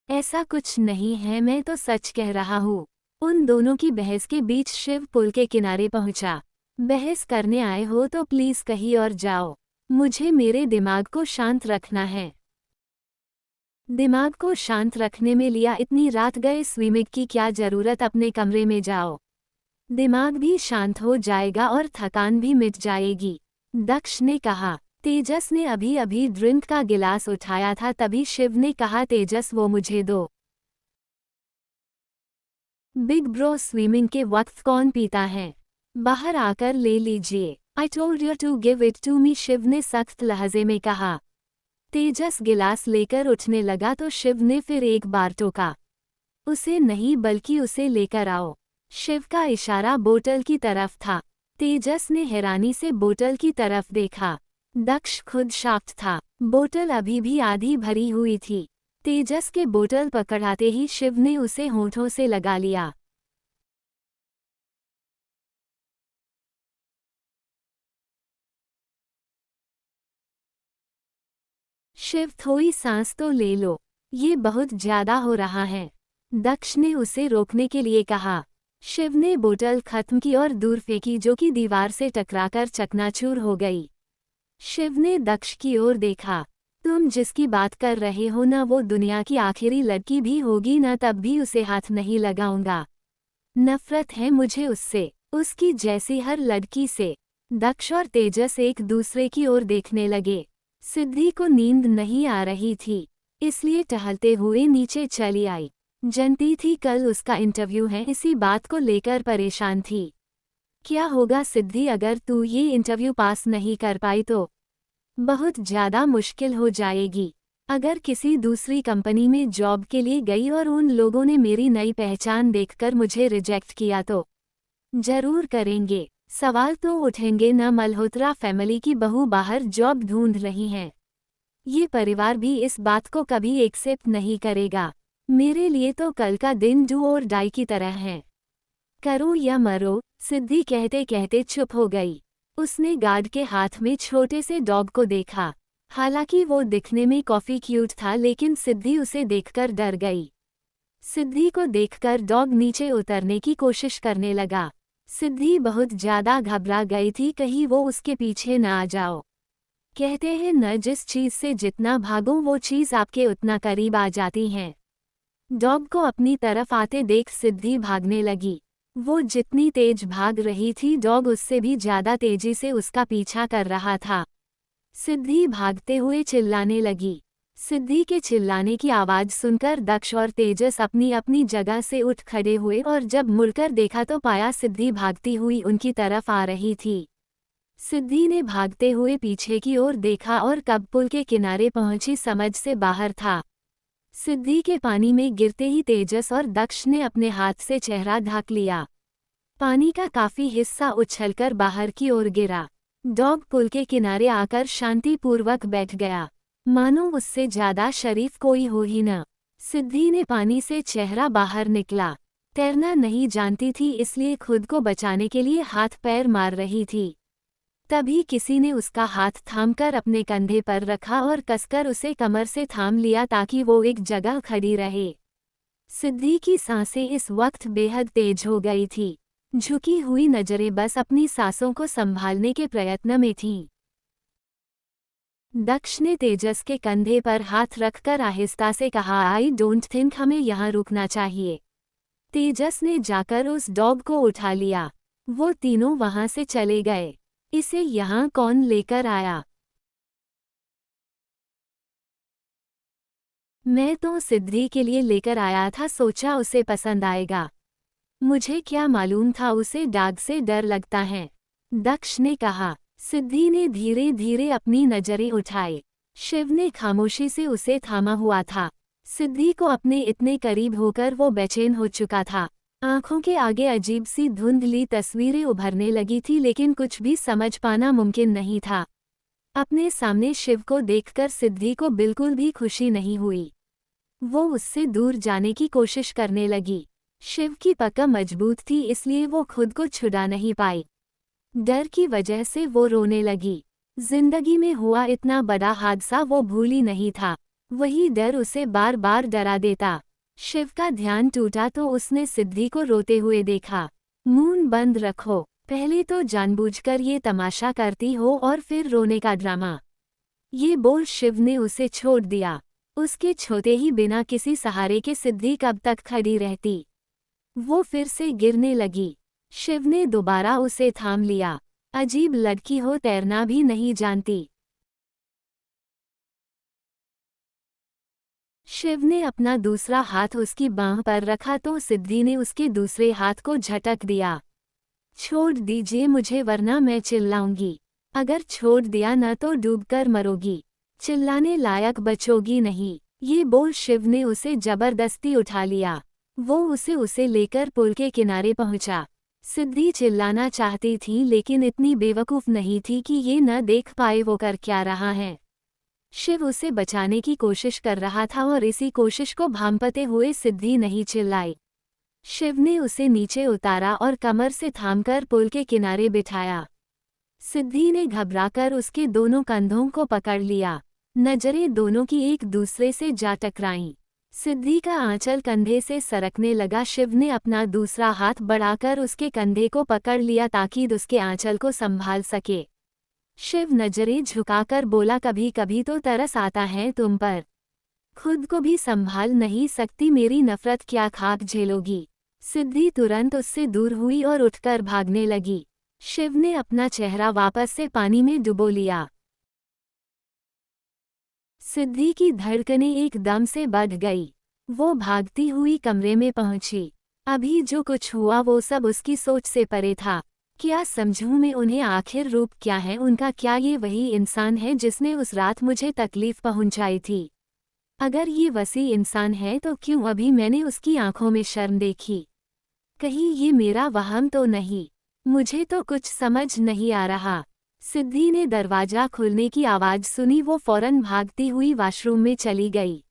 ऐसा कुछ नहीं है, मैं तो सच कह रहा हूँ। उन दोनों की बहस के बीच शिव पुल के किनारे पहुंचा। बहस करने आए हो तो प्लीज कहीं और जाओ, मुझे मेरे दिमाग को शांत रखना है। दिमाग को शांत रखने में लिया इतनी रात गए स्विमिंग की क्या जरूरत, अपने कमरे में जाओ, दिमाग भी शांत हो जाएगा और थकान भी मिट जाएगी। दक्ष ने कहा। तेजस ने अभी अभी ड्रिंक का गिलास उठाया था, तभी शिव ने कहा, तेजस वो मुझे दो। बिग ब्रो स्विमिंग के वक्त कौन पीता है? बाहर आकर ले लीजिए। I told you to give it to me, Shiv ने सख्त लहजे में कहा। तेजस गिलास लेकर उठने लगा तो शिव ने फिर एक बार टोका। उसे नहीं बल्कि उसे लेकर आओ। शिव का इशारा बोतल की तरफ था। तेजस ने हैरानी से बोतल की तरफ देखा। दक्ष खुद शॉक्ड था। बोतल अभी भी आधी भरी हुई थी। तेजस के बोतल पकड़ाते ही शिव ने उसे होठों से लगा लिया। शिव थोड़ी सांस तो ले लो, ये बहुत ज्यादा हो रहा है। दक्ष ने उसे रोकने के लिए कहा। शिव ने बोतल खत्म की और दूर फेंकी, जो कि दीवार से टकराकर चकनाचूर हो गई। शिव ने दक्ष की ओर देखा। तुम जिसकी बात कर रहे हो ना, वो दुनिया की आखिरी लड़की भी होगी ना, तब भी उसे हाथ नहीं लगाऊंगा। नफरत है मुझे उससे, उसकी जैसी हर लड़की से। दक्ष और तेजस एक दूसरे की ओर देखने लगे। सिद्धि को नींद नहीं आ रही थी, इसलिए टहलते हुए नीचे चली आई। जनती थी कल उसका इंटरव्यू है, इसी बात को लेकर परेशान थी। क्या होगा सिद्धि अगर तू ये इंटरव्यू पास नहीं कर पाई तो? बहुत ज़्यादा मुश्किल हो जाएगी। अगर किसी दूसरी कंपनी में जॉब के लिए गई और उन लोगों ने मेरी नई पहचान देखकर मुझे रिजेक्ट किया तो? जरूर करेंगे, सवाल तो उठेंगे न। मल्होत्रा फैमिली की बहू बाहर जॉब ढूंढ रही हैं। ये परिवार भी इस बात को कभी एक्सेप्ट नहीं करेगा। मेरे लिए तो कल का दिन डू और डाई की तरह है, करो या मरो। सिद्धि कहते कहते चुप हो गई। उसने गार्ड के हाथ में छोटे से डॉग को देखा। हालांकि वो दिखने में काफी क्यूट था, लेकिन सिद्धि उसे देखकर डर गई। सिद्धि को देखकर डॉग नीचे उतरने की कोशिश करने लगा। सिद्धि बहुत ज्यादा घबरा गई थी, कहीं वो उसके पीछे न आ जाओ। कहते हैं न, जिस चीज से जितना भागो वो चीज आपके उतना करीब आ जाती है। डॉग को अपनी तरफ आते देख सिद्धि भागने लगी। वो जितनी तेज भाग रही थी, डॉग उससे भी ज्यादा तेजी से उसका पीछा कर रहा था। सिद्धि भागते हुए चिल्लाने लगी, सिद्धि के चिल्लाने की आवाज सुनकर दक्ष और तेजस अपनी अपनी जगह से उठ खड़े हुए और जब मुड़कर देखा तो पाया सिद्धि भागती हुई उनकी तरफ आ रही थी। सिद्धि ने भागते हुए पीछे की ओर देखा और कब पुल के किनारे पहुंची समझ से बाहर था। सिद्धि के पानी में गिरते ही तेजस और दक्ष ने अपने हाथ से चेहरा ढक लिया। पानी का काफी हिस्सा उछलकर बाहर की ओर गिरा। डॉग पुल के किनारे आकर शांतिपूर्वक बैठ गया, मानो उससे ज्यादा शरीफ कोई हो ही न। सिद्धि ने पानी से चेहरा बाहर निकला। तैरना नहीं जानती थी इसलिए खुद को बचाने के लिए हाथ पैर मार रही थी। तभी किसी ने उसका हाथ थामकर अपने कंधे पर रखा और कसकर उसे कमर से थाम लिया ताकि वो एक जगह खड़ी रहे। सिद्धि की सांसें इस वक्त बेहद तेज हो गई थी। झुकी हुई नजरें बस अपनी सांसों को संभालने के प्रयत्न में थीं। दक्ष ने तेजस के कंधे पर हाथ रखकर आहिस्ता से कहा, आई डोंट थिंक हमें यहाँ रुकना चाहिए। तेजस ने जाकर उस डॉग को उठा लिया। वो तीनों वहां से चले गए। इसे यहाँ कौन लेकर आया? मैं तो सिद्धि के लिए लेकर आया था, सोचा उसे पसंद आएगा। मुझे क्या मालूम था उसे डाग से डर लगता है, दक्ष ने कहा। सिद्धि ने धीरे धीरे अपनी नजरें उठाई। शिव ने खामोशी से उसे थामा हुआ था। सिद्धि को अपने इतने करीब होकर वो बेचैन हो चुका था। आंखों के आगे अजीब सी धुंधली तस्वीरें उभरने लगी थी लेकिन कुछ भी समझ पाना मुमकिन नहीं था। अपने सामने शिव को देखकर सिद्धि को बिल्कुल भी खुशी नहीं हुई। वो उससे दूर जाने की कोशिश करने लगी। शिव की पकड़ मजबूत थी इसलिए वो खुद को छुड़ा नहीं पाई। डर की वजह से वो रोने लगी। जिंदगी में हुआ इतना बड़ा हादसा वो भूल ही नहीं था। वही डर उसे बार बार डरा देता। शिव का ध्यान टूटा तो उसने सिद्धि को रोते हुए देखा। मुंह बंद रखो, पहले तो जानबूझकर ये तमाशा करती हो और फिर रोने का ड्रामा। ये बोल शिव ने उसे छोड़ दिया। उसके छोटे ही बिना किसी सहारे के सिद्धि कब तक खड़ी रहती। वो फिर से गिरने लगी। शिव ने दोबारा उसे थाम लिया। अजीब लड़की हो, तैरना भी नहीं जानती। शिव ने अपना दूसरा हाथ उसकी बांह पर रखा तो सिद्धि ने उसके दूसरे हाथ को झटक दिया। छोड़ दीजिए मुझे वरना मैं चिल्लाऊंगी। अगर छोड़ दिया न तो डूबकर मरोगी। चिल्लाने लायक बचोगी नहीं। ये बोल शिव ने उसे जबरदस्ती उठा लिया। वो उसे लेकर पुल के किनारे पहुंचा। सिद्धि चिल्लाना चाहती थी लेकिन इतनी बेवकूफ नहीं थी कि ये न देख पाए वो कर क्या रहा है। शिव उसे बचाने की कोशिश कर रहा था और इसी कोशिश को भांपते हुए सिद्धि नहीं चिल्लाई। शिव ने उसे नीचे उतारा और कमर से थामकर पुल के किनारे बिठाया। सिद्धि ने घबराकर उसके दोनों कंधों को पकड़ लिया। नजरें दोनों की एक दूसरे से जा टकराईं। सिद्धि का आंचल कंधे से सरकने लगा। शिव ने अपना दूसरा हाथ बढ़ाकर उसके कंधे को पकड़ लिया ताकि उसके आंचल को संभाल सके। शिव नजरें झुकाकर बोला, कभी कभी तो तरस आता है तुम पर। खुद को भी संभाल नहीं सकती, मेरी नफरत क्या खाक झेलोगी। सिद्धि तुरंत उससे दूर हुई और उठकर भागने लगी। शिव ने अपना चेहरा वापस से पानी में डुबो लिया। सिद्धि की धड़कनें एकदम से बढ़ गई। वो भागती हुई कमरे में पहुंची। अभी जो कुछ हुआ वो सब उसकी सोच से परे था। क्या समझूं मैं उन्हें, आखिर रूप क्या है उनका? क्या ये वही इंसान है जिसने उस रात मुझे तकलीफ पहुंचाई थी? अगर ये वसी इंसान है तो क्यों अभी मैंने उसकी आंखों में शर्म देखी? कहीं ये मेरा वहम तो नहीं? मुझे तो कुछ समझ नहीं आ रहा। सिद्धि ने दरवाजा खुलने की आवाज सुनी। वो फौरन भागती हुई वॉशरूम में चली गई।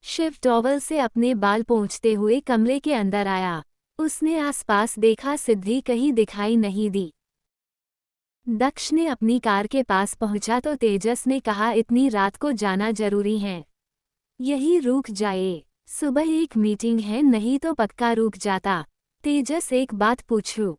शिव टॉवल से अपने बाल पोंछते हुए कमरे के अंदर आया। उसने आसपास देखा, सिद्धि कहीं दिखाई नहीं दी। दक्ष ने अपनी कार के पास पहुंचा तो तेजस ने कहा, इतनी रात को जाना जरूरी है? यही रुक जाए, सुबह एक मीटिंग है, नहीं तो पक्का रुक जाता। तेजस, एक बात पूछूं?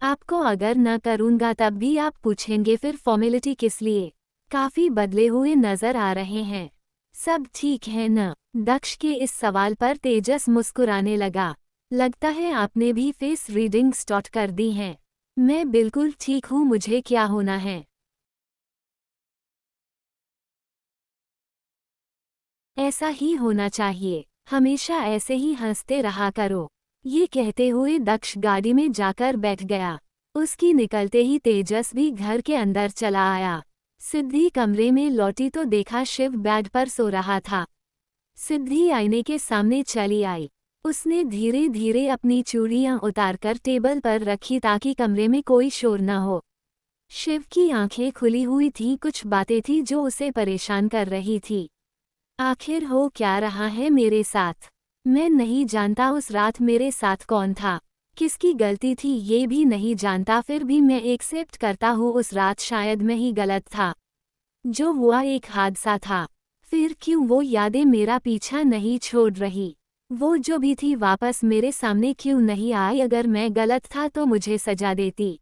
आपको अगर न करूंगा तब भी आप पूछेंगे, फिर फॉर्मेलिटी किस लिए? काफी बदले हुए नजर आ रहे हैं। सब ठीक है न? दक्ष के इस सवाल पर तेजस मुस्कुराने लगा। लगता है आपने भी फेस रीडिंग स्टार्ट कर दी है। मैं बिल्कुल ठीक हूँ, मुझे क्या होना है? ऐसा ही होना चाहिए, हमेशा ऐसे ही हंसते रहा करो। ये कहते हुए दक्ष गाड़ी में जाकर बैठ गया। उसकी निकलते ही तेजस भी घर के अंदर चला आया। सिद्धि कमरे में लौटी तो देखा शिव बेड पर सो रहा था। सिद्धि आईने के सामने चली आई। उसने धीरे धीरे अपनी चूड़ियां उतारकर टेबल पर रखी ताकि कमरे में कोई शोर न हो। शिव की आंखें खुली हुई थीं, कुछ बातें थी जो उसे परेशान कर रही थी। आखिर हो क्या रहा है मेरे साथ? मैं नहीं जानता उस रात मेरे साथ कौन था, किसकी गलती थी ये भी नहीं जानता, फिर भी मैं एक्सेप्ट करता हूँ उस रात शायद मैं ही गलत था। जो हुआ एक हादसा था। फिर क्यों वो यादें मेरा पीछा नहीं छोड़ रही? वो जो भी थी वापस मेरे सामने क्यों नहीं आई? अगर मैं गलत था तो मुझे सजा देती।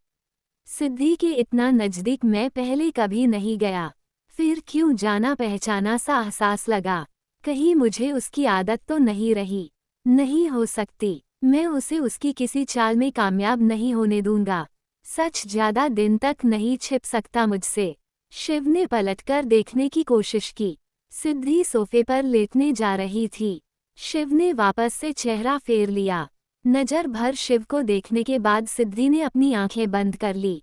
सिद्धि के इतना नज़दीक मैं पहले कभी नहीं गया। फिर क्यों जाना पहचाना सा एहसास लगा। कहीं मुझे उसकी आदत तो नहीं रही? नहीं हो सकती। मैं उसे उसकी किसी चाल में कामयाब नहीं होने दूंगा। सच ज्यादा दिन तक नहीं छिप सकता मुझसे। शिव ने पलटकर देखने की कोशिश की। सिद्धि सोफे पर लेटने जा रही थी। शिव ने वापस से चेहरा फेर लिया। नजर भर शिव को देखने के बाद सिद्धि ने अपनी आंखें बंद कर ली।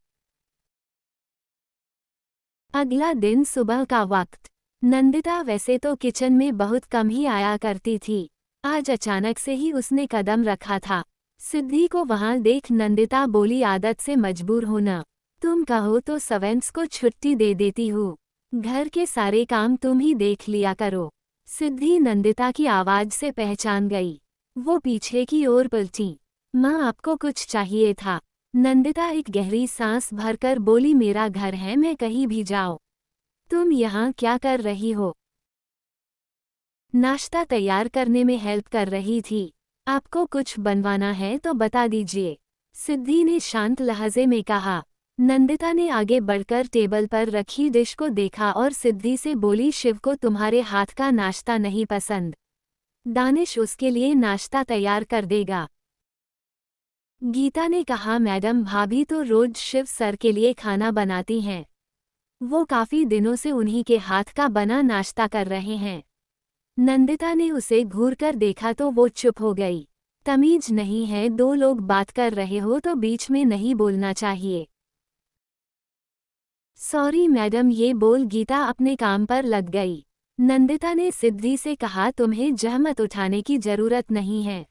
अगला दिन सुबह का वक्त। नंदिता वैसे तो किचन में बहुत कम ही आया करती थी। आज अचानक से ही उसने कदम रखा था। सिद्धि को वहां देख नंदिता बोली, आदत से मजबूर होना। तुम कहो तो सवेंस को छुट्टी दे देती हूँ। घर के सारे काम तुम ही देख लिया करो। सिद्धि नंदिता की आवाज से पहचान गई। वो पीछे की ओर पलटी। माँ, आपको कुछ चाहिए था? नंदिता एक गहरी सांस भरकर बोली, मेरा घर है, मैं कहीं भी जाओ। तुम यहाँ क्या कर रही हो? नाश्ता तैयार करने में हेल्प कर रही थी। आपको कुछ बनवाना है तो बता दीजिए, सिद्धि ने शांत लहजे में कहा। नंदिता ने आगे बढ़कर टेबल पर रखी डिश को देखा और सिद्धि से बोली, शिव को तुम्हारे हाथ का नाश्ता नहीं पसंद। दानिश उसके लिए नाश्ता तैयार कर देगा। गीता ने कहा, मैडम भाभी तो रोज शिव सर के लिए खाना बनाती हैं। वो काफी दिनों से उन्हीं के हाथ का बना नाश्ता कर रहे हैं। नंदिता ने उसे घूरकर देखा तो वो चुप हो गई। तमीज नहीं है, दो लोग बात कर रहे हो तो बीच में नहीं बोलना चाहिए। सॉरी मैडम, ये बोल गीता अपने काम पर लग गई। नंदिता ने सिद्धि से कहा, तुम्हें जहमत उठाने की जरूरत नहीं है।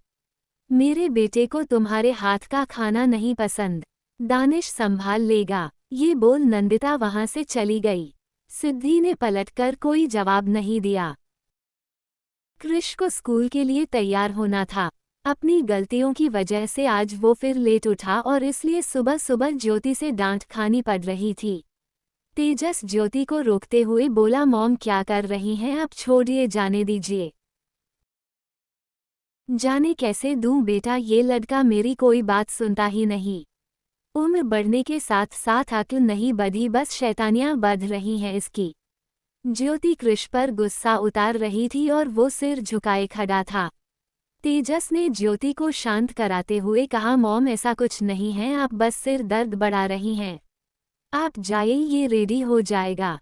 मेरे बेटे को तुम्हारे हाथ का खाना नहीं पसंद। दानिश संभाल लेगा। ये बोल नंदिता वहां से चली गई। सिद्धि ने पलटकर कोई जवाब नहीं दिया। कृष को स्कूल के लिए तैयार होना था। अपनी गलतियों की वजह से आज वो फिर लेट उठा और इसलिए सुबह सुबह ज्योति से डांट खानी पड़ रही थी। तेजस ज्योति को रोकते हुए बोला, मॉम क्या कर रही हैं आप? छोड़िए, जाने दीजिए। जाने कैसे दूं बेटा, ये लड़का मेरी कोई बात सुनता ही नहीं। उम्र बढ़ने के साथ साथ अक्ल नहीं बढ़ी, बस शैतानियां बढ़ रही हैं इसकी। ज्योति कृष पर गुस्सा उतार रही थी और वो सिर झुकाए खड़ा था। तेजस ने ज्योति को शांत कराते हुए कहा, मॉम ऐसा कुछ नहीं है, आप बस सिर दर्द बढ़ा रही हैं। आप जाइए, ये रेडी हो जाएगा।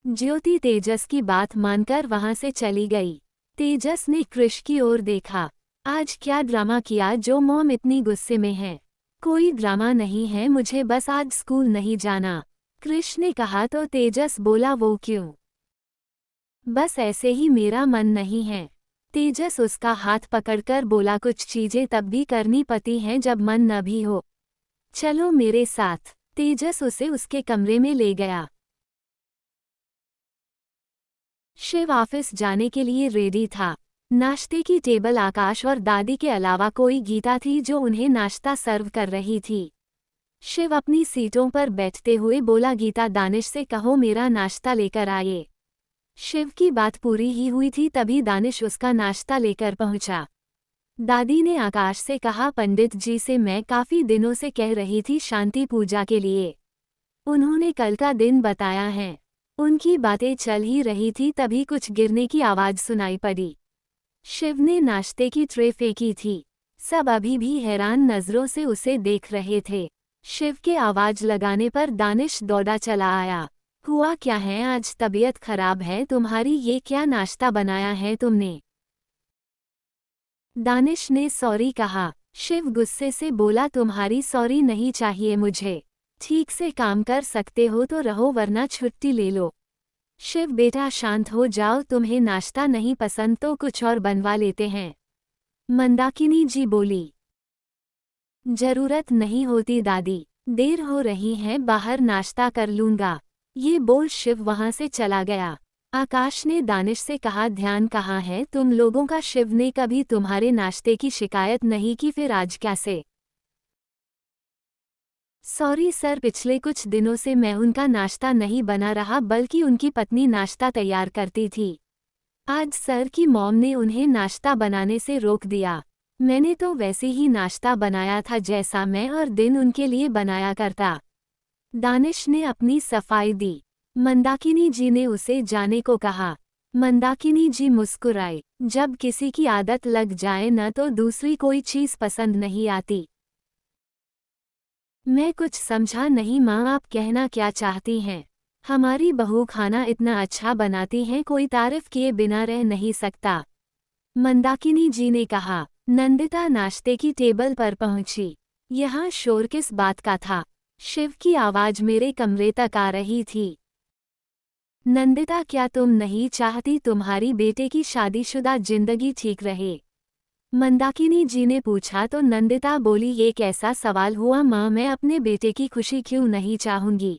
ज्योति तेजस की बात मानकर वहां से चली गई। तेजस ने कृष की ओर देखा। आज क्या ड्रामा किया जो मॉम इतनी गुस्से में है? कोई ड्रामा नहीं है, मुझे बस आज स्कूल नहीं जाना। कृष ने कहा तो तेजस बोला, वो क्यों? बस ऐसे ही, मेरा मन नहीं है। तेजस उसका हाथ पकड़कर बोला, कुछ चीजें तब भी करनी पड़ती हैं जब मन न भी हो। चलो मेरे साथ। तेजस उसे उसके कमरे में ले गया। शिव ऑफिस जाने के लिए रेडी था। नाश्ते की टेबल आकाश और दादी के अलावा कोई गीता थी जो उन्हें नाश्ता सर्व कर रही थी। शिव अपनी सीटों पर बैठते हुए बोला, गीता दानिश से कहो मेरा नाश्ता लेकर आए। शिव की बात पूरी ही हुई थी तभी दानिश उसका नाश्ता लेकर पहुंचा। दादी ने आकाश से कहा, पंडित जी से मैं काफी दिनों से कह रही थी शांति पूजा के लिए। उन्होंने कल का दिन बताया है। उनकी बातें चल ही रही थी तभी कुछ गिरने की आवाज सुनाई पड़ी। शिव ने नाश्ते की ट्रे फेंकी थी। सब अभी भी हैरान नजरों से उसे देख रहे थे। शिव के आवाज लगाने पर दानिश दौड़ा चला आया। हुआ क्या है, आज तबीयत खराब है तुम्हारी, ये क्या नाश्ता बनाया है तुमने? दानिश ने सॉरी कहा। शिव गुस्से से बोला, तुम्हारी सॉरी नहीं चाहिए मुझे। ठीक से काम कर सकते हो तो रहो वरना छुट्टी ले लो। शिव बेटा शांत हो जाओ, तुम्हें नाश्ता नहीं पसंद तो कुछ और बनवा लेते हैं। मंदाकिनी जी बोली। जरूरत नहीं होती दादी, देर हो रही है, बाहर नाश्ता कर लूंगा। ये बोल शिव वहां से चला गया। आकाश ने दानिश से कहा, ध्यान कहाँ है तुम लोगों का? शिव ने कभी तुम्हारे नाश्ते की शिकायत नहीं की, फिर आज कैसे? सॉरी सर, पिछले कुछ दिनों से मैं उनका नाश्ता नहीं बना रहा बल्कि उनकी पत्नी नाश्ता तैयार करती थी। आज सर की मॉम ने उन्हें नाश्ता बनाने से रोक दिया। मैंने तो वैसे ही नाश्ता बनाया था जैसा मैं और दिन उनके लिए बनाया करता। दानिश ने अपनी सफाई दी। मंदाकिनी जी ने उसे जाने को कहा। मंदाकिनी जी मुस्कुराए। जब किसी की आदत लग जाए न तो दूसरी कोई चीज़ पसंद नहीं आती। मैं कुछ समझा नहीं माँ, आप कहना क्या चाहती हैं? हमारी बहू खाना इतना अच्छा बनाती हैं, कोई तारीफ किए बिना रह नहीं सकता। मंदाकिनी जी ने कहा। नंदिता नाश्ते की टेबल पर पहुंची। यहाँ शोर किस बात का था? शिव की आवाज मेरे कमरे तक आ रही थी। नंदिता, क्या तुम नहीं चाहती तुम्हारी बेटे की शादीशुदा जिंदगी ठीक रहे? मंदाकिनी जी ने पूछा तो नंदिता बोली, ये कैसा सवाल हुआ माँ, मैं अपने बेटे की खुशी क्यों नहीं चाहूंगी?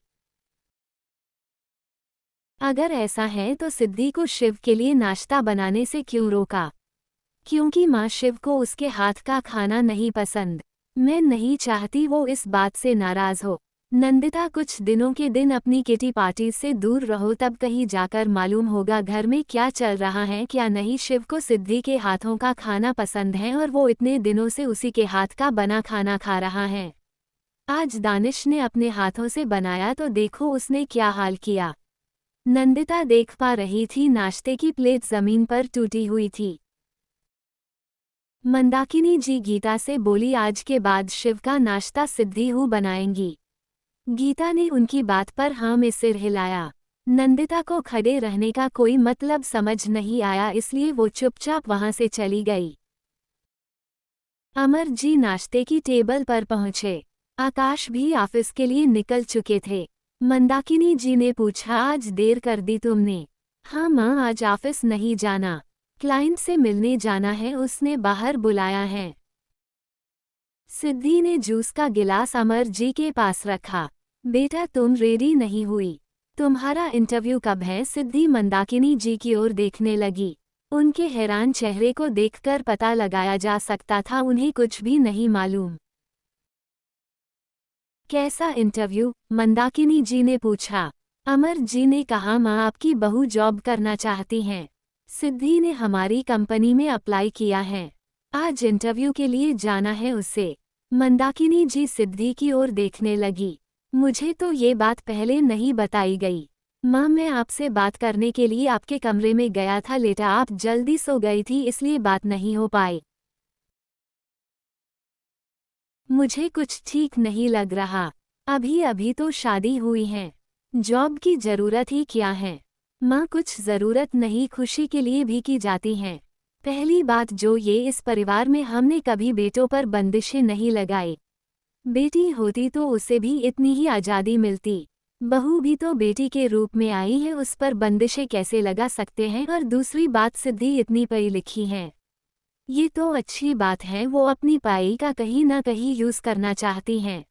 अगर ऐसा है तो सिद्धि को शिव के लिए नाश्ता बनाने से क्यों रोका? क्योंकि माँ, शिव को उसके हाथ का खाना नहीं पसंद। मैं नहीं चाहती वो इस बात से नाराज हो। नंदिता, कुछ दिनों के दिन अपनी किटी पार्टी से दूर रहो, तब कहीं जाकर मालूम होगा घर में क्या चल रहा है क्या नहीं। शिव को सिद्धि के हाथों का खाना पसंद है और वो इतने दिनों से उसी के हाथ का बना खाना खा रहा है। आज दानिश ने अपने हाथों से बनाया तो देखो उसने क्या हाल किया। नंदिता देख पा रही थी नाश्ते की प्लेट जमीन पर टूटी हुई थी। मंदाकिनी जी गीता से बोली, आज के बाद शिव का नाश्ता सिद्धि हूँ बनाएंगी। गीता ने उनकी बात पर हाँ में सिर हिलाया। नंदिता को खड़े रहने का कोई मतलब समझ नहीं आया, इसलिए वो चुपचाप वहां से चली गई। अमर जी नाश्ते की टेबल पर पहुंचे। आकाश भी ऑफिस के लिए निकल चुके थे। मंदाकिनी जी ने पूछा, आज देर कर दी तुमने? हाँ माँ, आज ऑफिस नहीं जाना, क्लाइंट से मिलने जाना है, उसने बाहर बुलाया है। सिद्धि ने जूस का गिलास अमर जी के पास रखा। बेटा, तुम रेडी नहीं हुई? तुम्हारा इंटरव्यू कब है? सिद्धि मंदाकिनी जी की ओर देखने लगी। उनके हैरान चेहरे को देखकर पता लगाया जा सकता था उन्हें कुछ भी नहीं मालूम। कैसा इंटरव्यू? मंदाकिनी जी ने पूछा। अमर जी ने कहा, माँ, आपकी बहू जॉब करना चाहती हैं। सिद्धि ने हमारी कंपनी में अप्लाई किया है। आज इंटरव्यू के लिए जाना है उसे। मंदाकिनी जी सिद्धि की ओर देखने लगी। मुझे तो ये बात पहले नहीं बताई गई। माँ, मैं आपसे बात करने के लिए आपके कमरे में गया था, लेटा आप जल्दी सो गई थी इसलिए बात नहीं हो पाई। मुझे कुछ ठीक नहीं लग रहा। अभी अभी तो शादी हुई है, जॉब की जरूरत ही क्या है? माँ, कुछ जरूरत नहीं, खुशी के लिए भी की जाती हैं। पहली बात जो ये, इस परिवार में हमने कभी बेटों पर बंदिशें नहीं लगाई। बेटी होती तो उसे भी इतनी ही आज़ादी मिलती। बहू भी तो बेटी के रूप में आई है, उस पर बंदिशें कैसे लगा सकते हैं? और दूसरी बात, सिद्धि इतनी पढ़ी लिखी है, ये तो अच्छी बात है, वो अपनी पढ़ाई का कहीं ना कहीं यूज़ करना चाहती हैं।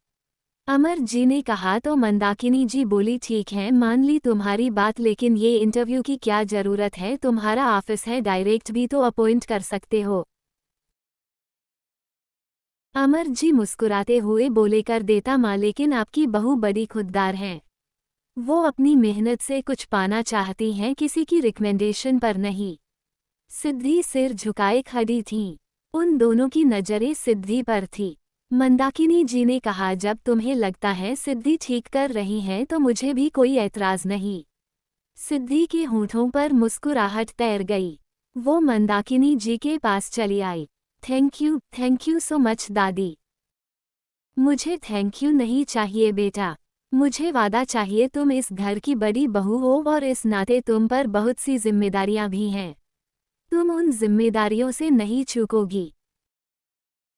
अमर जी ने कहा तो मंदाकिनी जी बोली, ठीक है मान ली तुम्हारी बात, लेकिन ये इंटरव्यू की क्या ज़रूरत है? तुम्हारा ऑफिस है, डायरेक्ट भी तो अपॉइंट कर सकते हो। अमर जी मुस्कुराते हुए बोले, कर देता माँ, लेकिन आपकी बहू बड़ी खुददार हैं। वो अपनी मेहनत से कुछ पाना चाहती हैं, किसी की रिकमेंडेशन पर नहीं। सिद्धि सिर झुकाए खड़ी थीं। उन दोनों की नज़रें सिद्धि पर थी। मंदाकिनी जी ने कहा, जब तुम्हें लगता है सिद्धि ठीक कर रही हैं तो मुझे भी कोई ऐतराज़ नहीं। सिद्धि के होंठों पर मुस्कुराहट तैर गई। वो मंदाकिनी जी के पास चली आई। थैंक यू सो मच दादी। मुझे थैंक यू नहीं चाहिए बेटा। मुझे वादा चाहिए, तुम इस घर की बड़ी बहू हो और इस नाते तुम पर बहुत सी जिम्मेदारियां भी हैं। तुम उन जिम्मेदारियों से नहीं चूकोगी।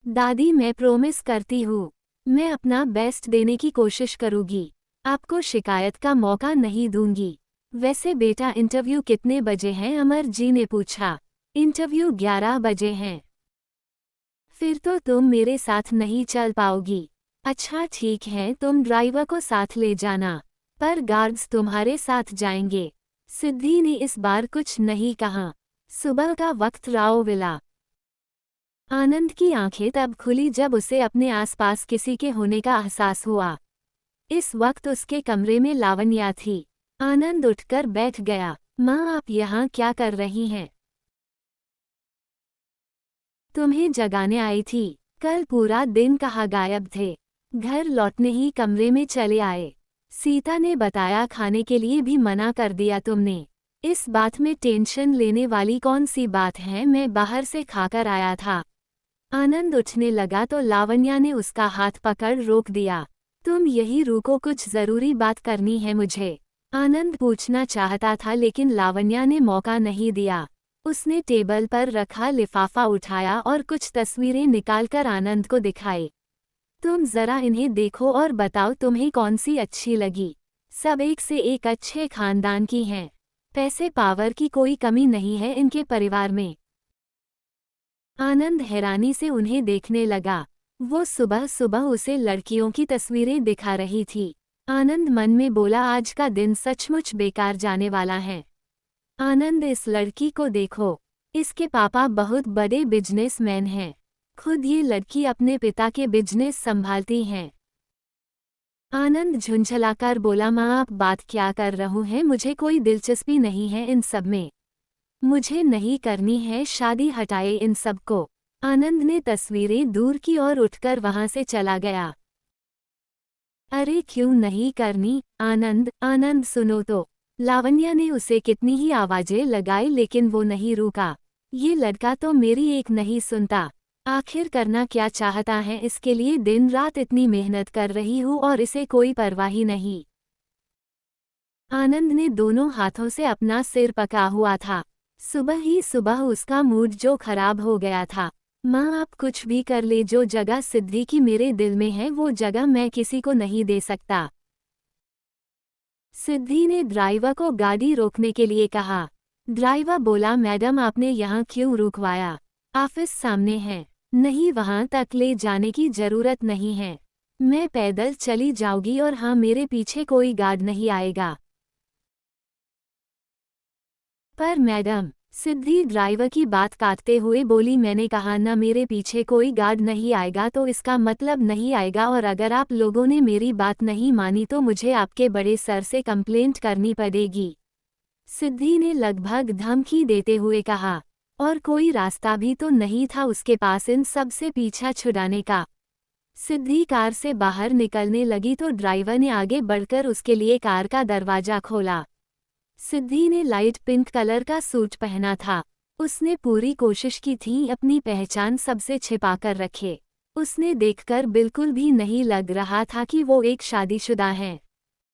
दादी, मैं प्रॉमिस करती हूँ, मैं अपना बेस्ट देने की कोशिश करूँगी। आपको शिकायत का मौका नहीं दूंगी। वैसे बेटा, इंटरव्यू कितने बजे हैं? अमर जी ने पूछा। इंटरव्यू 11 बजे हैं। फिर तो तुम मेरे साथ नहीं चल पाओगी। अच्छा ठीक है, तुम ड्राइवर को साथ ले जाना, पर गार्ड्स तुम्हारे साथ जाएंगे। सिद्धि ने इस बार कुछ नहीं कहा। सुबह का वक्त राव विला। आनंद की आंखें तब खुली जब उसे अपने आसपास किसी के होने का एहसास हुआ। इस वक्त उसके कमरे में लावण्या थी। आनंद उठकर बैठ गया। माँ, आप यहाँ क्या कर रही हैं? तुम्हें जगाने आई थी। कल पूरा दिन कहाँ गायब थे? घर लौटने ही कमरे में चले आए। सीता ने बताया, खाने के लिए भी मना कर दिया तुमने। इस बात में टेंशन लेने वाली कौन सी बात है? मैं बाहर से खाकर आया था। आनंद उठने लगा तो लावण्या ने उसका हाथ पकड़ रोक दिया। तुम यही रुको, कुछ जरूरी बात करनी है मुझे। आनंद पूछना चाहता था लेकिन लावण्या ने मौका नहीं दिया। उसने टेबल पर रखा लिफाफा उठाया और कुछ तस्वीरें निकालकर आनंद को दिखाई। तुम जरा इन्हें देखो और बताओ तुम्हें कौन सी अच्छी लगी। सब एक से एक अच्छे खानदान की हैं। पैसे पावर की कोई कमी नहीं है इनके परिवार में। आनंद हैरानी से उन्हें देखने लगा। वो सुबह सुबह उसे लड़कियों की तस्वीरें दिखा रही थी। आनंद मन में बोला, आज का दिन सचमुच बेकार जाने वाला है। आनंद, इस लड़की को देखो, इसके पापा बहुत बड़े बिजनेसमैन हैं। खुद ये लड़की अपने पिता के बिजनेस संभालती हैं। आनंद झुंझलाकर बोला, माँ आप बात क्या कर रहे हैं? मुझे कोई दिलचस्पी नहीं है इन सब में। मुझे नहीं करनी है शादी, हटाए इन सब को। आनंद ने तस्वीरें दूर की और उठकर वहां से चला गया। अरे क्यों नहीं करनी आनंद? आनंद सुनो तो। लावण्या ने उसे कितनी ही आवाजें लगाई लेकिन वो नहीं रुका। ये लड़का तो मेरी एक नहीं सुनता। आखिर करना क्या चाहता है? इसके लिए दिन रात इतनी मेहनत कर रही हूँ और इसे कोई परवाह ही नहीं। आनंद ने दोनों हाथों से अपना सिर पका हुआ था। सुबह ही सुबह उसका मूड जो खराब हो गया था। माँ आप कुछ भी कर ले, जो जगह सिद्धि की मेरे दिल में है वो जगह मैं किसी को नहीं दे सकता। सिद्धि ने ड्राइवर को गाड़ी रोकने के लिए कहा। ड्राइवर बोला, मैडम आपने यहाँ क्यों रुकवाया? ऑफिस सामने है, नहीं वहाँ तक ले जाने की जरूरत नहीं है। मैं पैदल चली जाऊंगी और हाँ, मेरे पीछे कोई गार्ड नहीं आएगा। पर मैडम, सिद्धि ड्राइवर की बात काटते हुए बोली, मैंने कहा ना मेरे पीछे कोई गार्ड नहीं आएगा तो इसका मतलब नहीं आएगा, और अगर आप लोगों ने मेरी बात नहीं मानी तो मुझे आपके बड़े सर से कंप्लेंट करनी पड़ेगी। सिद्धि ने लगभग धमकी देते हुए कहा। और कोई रास्ता भी तो नहीं था उसके पास इन सब से पीछा छुड़ाने का। सिद्धि कार से बाहर निकलने लगी तो ड्राइवर ने आगे बढ़कर उसके लिए कार का दरवाजा खोला। सिद्धि ने लाइट पिंक कलर का सूट पहना था। उसने पूरी कोशिश की थी अपनी पहचान सबसे छिपाकर रखे। उसने देखकर बिल्कुल भी नहीं लग रहा था कि वो एक शादीशुदा है।